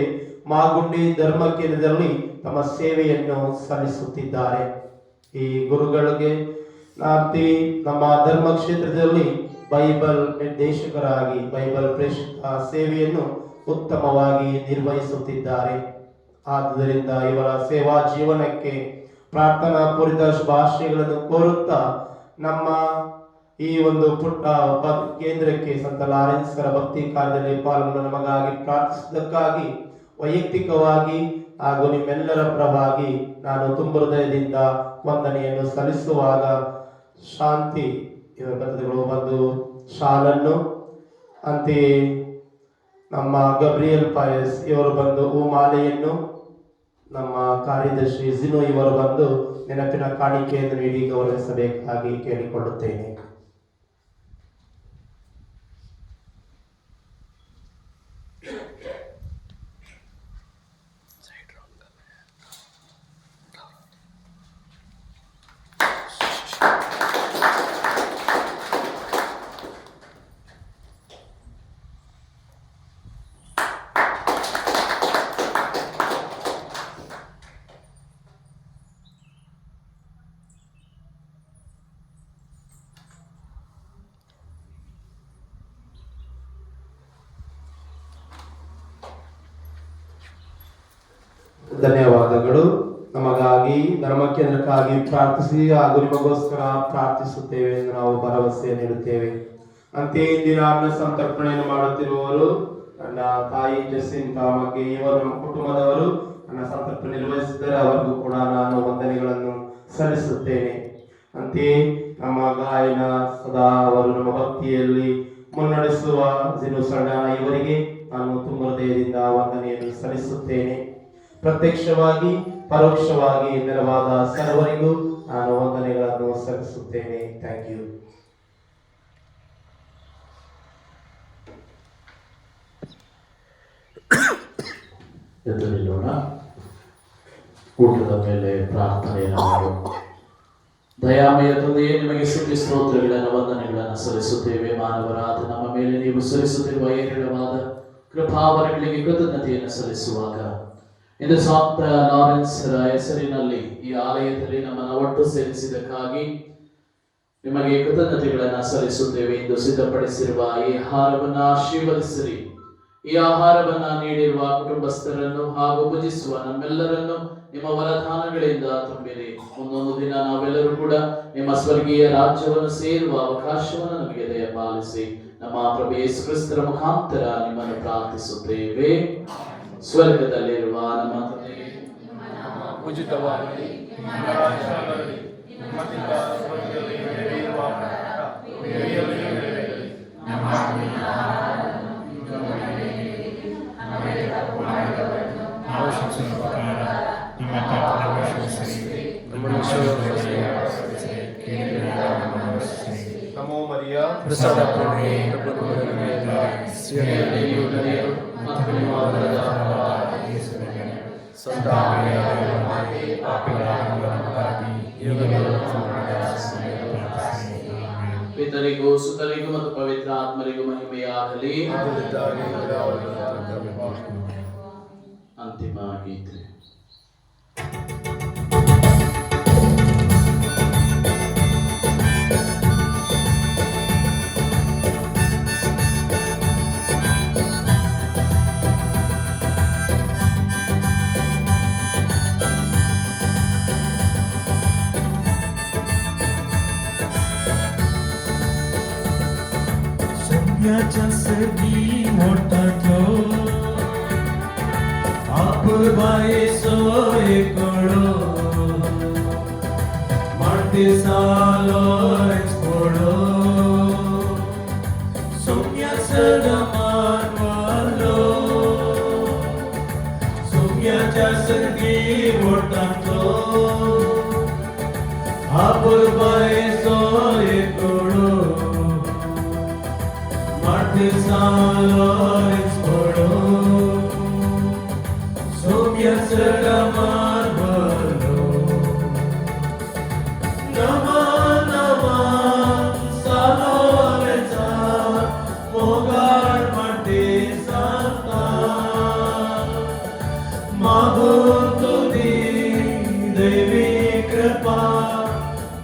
S5: ಮಾಗುಂಡಿ ಧರ್ಮ ಕೇಂದ್ರದಲ್ಲಿ ತಮ್ಮ ಸೇವೆಯನ್ನು ಸಲ್ಲಿಸುತ್ತಿದ್ದಾರೆ. ಈ ಗುರುಗಳಿಗೆ ನಮ್ಮ ಧರ್ಮ ಕ್ಷೇತ್ರದಲ್ಲಿ ಬೈಬಲ್ ನಿರ್ದೇಶಕರಾಗಿ ಬೈಬಲ್ ಪ್ರೇಷಕ ಸೇವೆಯನ್ನು ಉತ್ತಮವಾಗಿ ನಿರ್ವಹಿಸುತ್ತಿದ್ದಾರೆ. ಆದ್ದರಿಂದ ಇವರ ಸೇವಾ ಜೀವನಕ್ಕೆ ಪ್ರಾರ್ಥನಾ ಪೂರಿತ ಶುಭಾಶಯಗಳನ್ನು ಕೋರುತ್ತಾ ನಮ್ಮ ಈ ಒಂದು ಪುಟ್ಟ ಕೇಂದ್ರಕ್ಕೆ ಸಂತ ಲಾರೆನ್ಸರ ಭಕ್ತಿ ಕಾರ್ಯದಲ್ಲಿ ಪಾಲ್ಗೊಂಡು ನಮಗಾಗಿ ಪ್ರಾರ್ಥಿಸಿದ್ದಕ್ಕಾಗಿ ವೈಯಕ್ತಿಕವಾಗಿ ಹಾಗೂ ನಿಮ್ಮೆಲ್ಲರ ಪರವಾಗಿ ನಾನು ತುಂಬ ಹೃದಯದಿಂದ ವಂದನೆಯನ್ನು ಸಲ್ಲಿಸುವಾಗ, ಶಾಂತಿ ಇವರ ಬರೆದುಗಳು ಬಂದು ಶಾಲನ್ನು, ಅಂತೆಯೇ ನಮ್ಮ ಗಬ್ರಿಯಲ್ ಪಾಯಸ್ ಇವರು ಬಂದು ಹೂಮಾಲೆಯನ್ನು, ನಮ್ಮ ಕಾರ್ಯದರ್ಶಿ ಜಿನೋ ಇವರು ಬಂದು ನೆನಪಿನ ಕಾಣಿಕೆಯನ್ನು ನೀಡಿ ಗೌರವಿಸಬೇಕಾಗಿ ಕೇಳಿಕೊಳ್ಳುತ್ತೇನೆ. ಧನ್ಯವಾದಗಳು. ನಮಗಾಗಿ ಧರ್ಮ ಕೇಂದ್ರಕ್ಕಾಗಿ ಪ್ರಾರ್ಥಿಸಿ ಹಾಗೂ ನಿಮಗೋಸ್ಕರ ಪ್ರಾರ್ಥಿಸುತ್ತೇವೆ ಎಂದು ನಾವು ಭರವಸೆ ನೀಡುತ್ತೇವೆ. ಅಂತೆಯೇ ಇಂದಿನ ಅನ್ನ ಸಂತರ್ಪಣೆಯನ್ನು ಮಾಡುತ್ತಿರುವವರು ನನ್ನ ತಾಯಿ ಜಸಿಂತಾ ಬಗ್ಗೆ ಇವರು ನಮ್ಮ ಕುಟುಂಬದವರು ಅನ್ನ ಸಂತರ್ಪಣೆ ನಿರ್ವಹಿಸಿದರೆ ಅವರಿಗೂ ಕೂಡ ನಾನು ವಂದನೆಗಳನ್ನು ಸಲ್ಲಿಸುತ್ತೇನೆ. ಅಂತೆಯೇ ನಮ್ಮ ಗಾಯನ ಸದಾ ಅವರು ನಮ್ಮ ಭಕ್ತಿಯಲ್ಲಿ ಮುನ್ನಡೆಸುವ ಜಿನು ಸಣ್ಣ ಇವರಿಗೆ ನಾನು ತುಂಬ ಹೃದಯದಿಂದ ವಂದನೆಯನ್ನು ಸಲ್ಲಿಸುತ್ತೇನೆ. ಪ್ರತ್ಯಕ್ಷವಾಗಿ ಪರೋಕ್ಷವಾಗಿ ನೆರವಾದ ಸರ್ವರಿಗೂ ನಾನು ವಂದನೆಗಳನ್ನು ಸಲ್ಲಿಸುತ್ತೇನೆ. Thank you.
S2: ಎದ್ದು ನಿಲ್ಲೋಣ. ಊಟದ ಮೇಲೆ ಪ್ರಾರ್ಥನೆಯನ್ನು ಮಾಡೋಣ. ದಯಾಮಯ ತಂದೆಯೇ, ನಿಮಗೆ ಸ್ತುತಿ ಸ್ತೋತ್ರಗಳನ್ನು ವಂದನೆಗಳನ್ನು ಸಲ್ಲಿಸುತ್ತೇವೆ. ಮಾನವರಾದ ನಮ್ಮ ಮೇಲೆ ನೀವು ಸಲ್ಲಿಸುತ್ತಿರುವ ಏರಳವಾದ ಕೃಪಾವರಗಳಿಗೆ ಕೃತಜ್ಞತೆಯನ್ನು ಸಲ್ಲಿಸುವಾಗ ಇಂದು ಸಂತ ಲಾರೆನ್ಸರ ಹೆಸರಿನಲ್ಲಿ ಈ ಆಲಯದಲ್ಲಿ ನಮ್ಮನ್ನು ಒಟ್ಟು ಸೇರಿಸಿದ್ದಕ್ಕಾಗಿ ನಿಮಗೆ ಕೃತಜ್ಞತೆಗಳನ್ನು ಸಲ್ಲಿಸುತ್ತೇವೆ. ಇಂದು ಸಿದ್ಧಪಡಿಸಿರುವ ಈ ಆಹಾರವನ್ನು ಆಶೀರ್ವದಿಸಿರಿ. ಈ ಆಹಾರವನ್ನ ನೀಡಿರುವ ಕುಟುಂಬಸ್ಥರನ್ನು ಹಾಗೂ ಭುಜಿಸುವ ನಮ್ಮೆಲ್ಲರನ್ನು ನಿಮ್ಮ ವರದಾನಗಳಿಂದ ತುಂಬಿರಿ. ಮುಂದೊಂದು ದಿನ ನಾವೆಲ್ಲರೂ ಕೂಡ ನಿಮ್ಮ ಸ್ವರ್ಗೀಯ ರಾಜ್ಯವನ್ನು ಸೇರುವ ಅವಕಾಶವನ್ನು ನಮಗೆ ದಯಪಾಲಿಸಿ. ನಮ್ಮ ಪ್ರಭು ಯೇಸು ಕ್ರಿಸ್ತರ ಮುಖಾಂತರ ನಿಮ್ಮನ್ನು ಪ್ರಾರ್ಥಿಸುತ್ತೇವೆ. ಸ್ವರ್ಗದಲ್ಲಿರುವ ನಮ್ಮ ತಂದೆಯೇ,
S1: ಉಚಿತವಾಗಿ ನಮೋ ಮರಿಯ ಪ್ರಸಾದ
S2: ಪಿತರಿಗೂ ಸುತರಿಗೂ ಮತ್ತು ಪವಿತ್ರ ಆತ್ಮರಿಗೂ ಮಹಿಮೆಯಾಗಲಿ. ಅಂತಿಮ ಗೀತೆ.
S6: सोम्याच्या सगी मोठातो आपुरबाई सोय कळो माटी सालो एक्सपोडो सोम्याचं दमान वालो सोम्याच्या सगी मोठातो आपुरबाई सोय कळो माटी सालो एक्सपोडो सोम्याचं दमान वालो नमन नमन सालोरेचा मोगाळ माटी सांगता मागून तुझी दैवी कृपा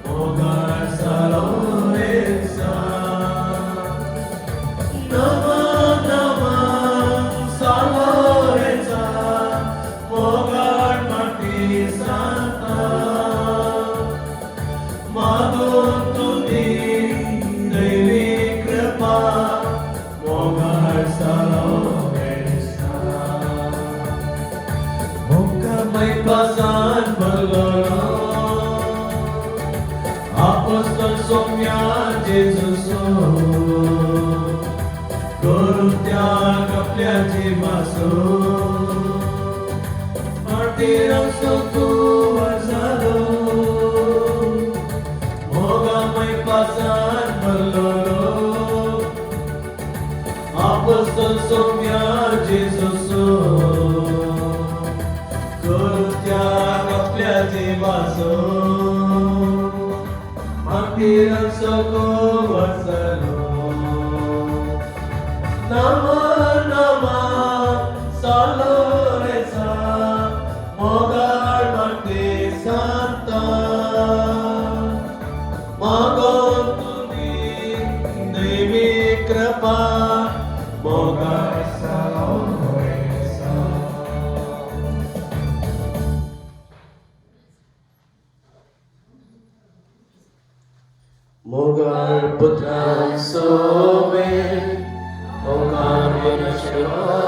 S6: मोगाळ सालोरेचा नमन नमन सालोरेचा मोगाळ माटी सांगता मागून तुझी दैवी कृपा मोगाळ सालोरेचा मुक्कामै पासान भरलो Apostol Somia Jesuso Korutya kapल्या जीवासो माटीरांचो तूं वरसालो मोगामय पासान भरलो Apostol Somia Jesuso Korutya kapल्या जीवासो Makiranso ko wasalo Naman naman saloresa Mogar mati santa Magon tuni devi krapa Mogar saloresa Mogar putra sobe, mogar manashya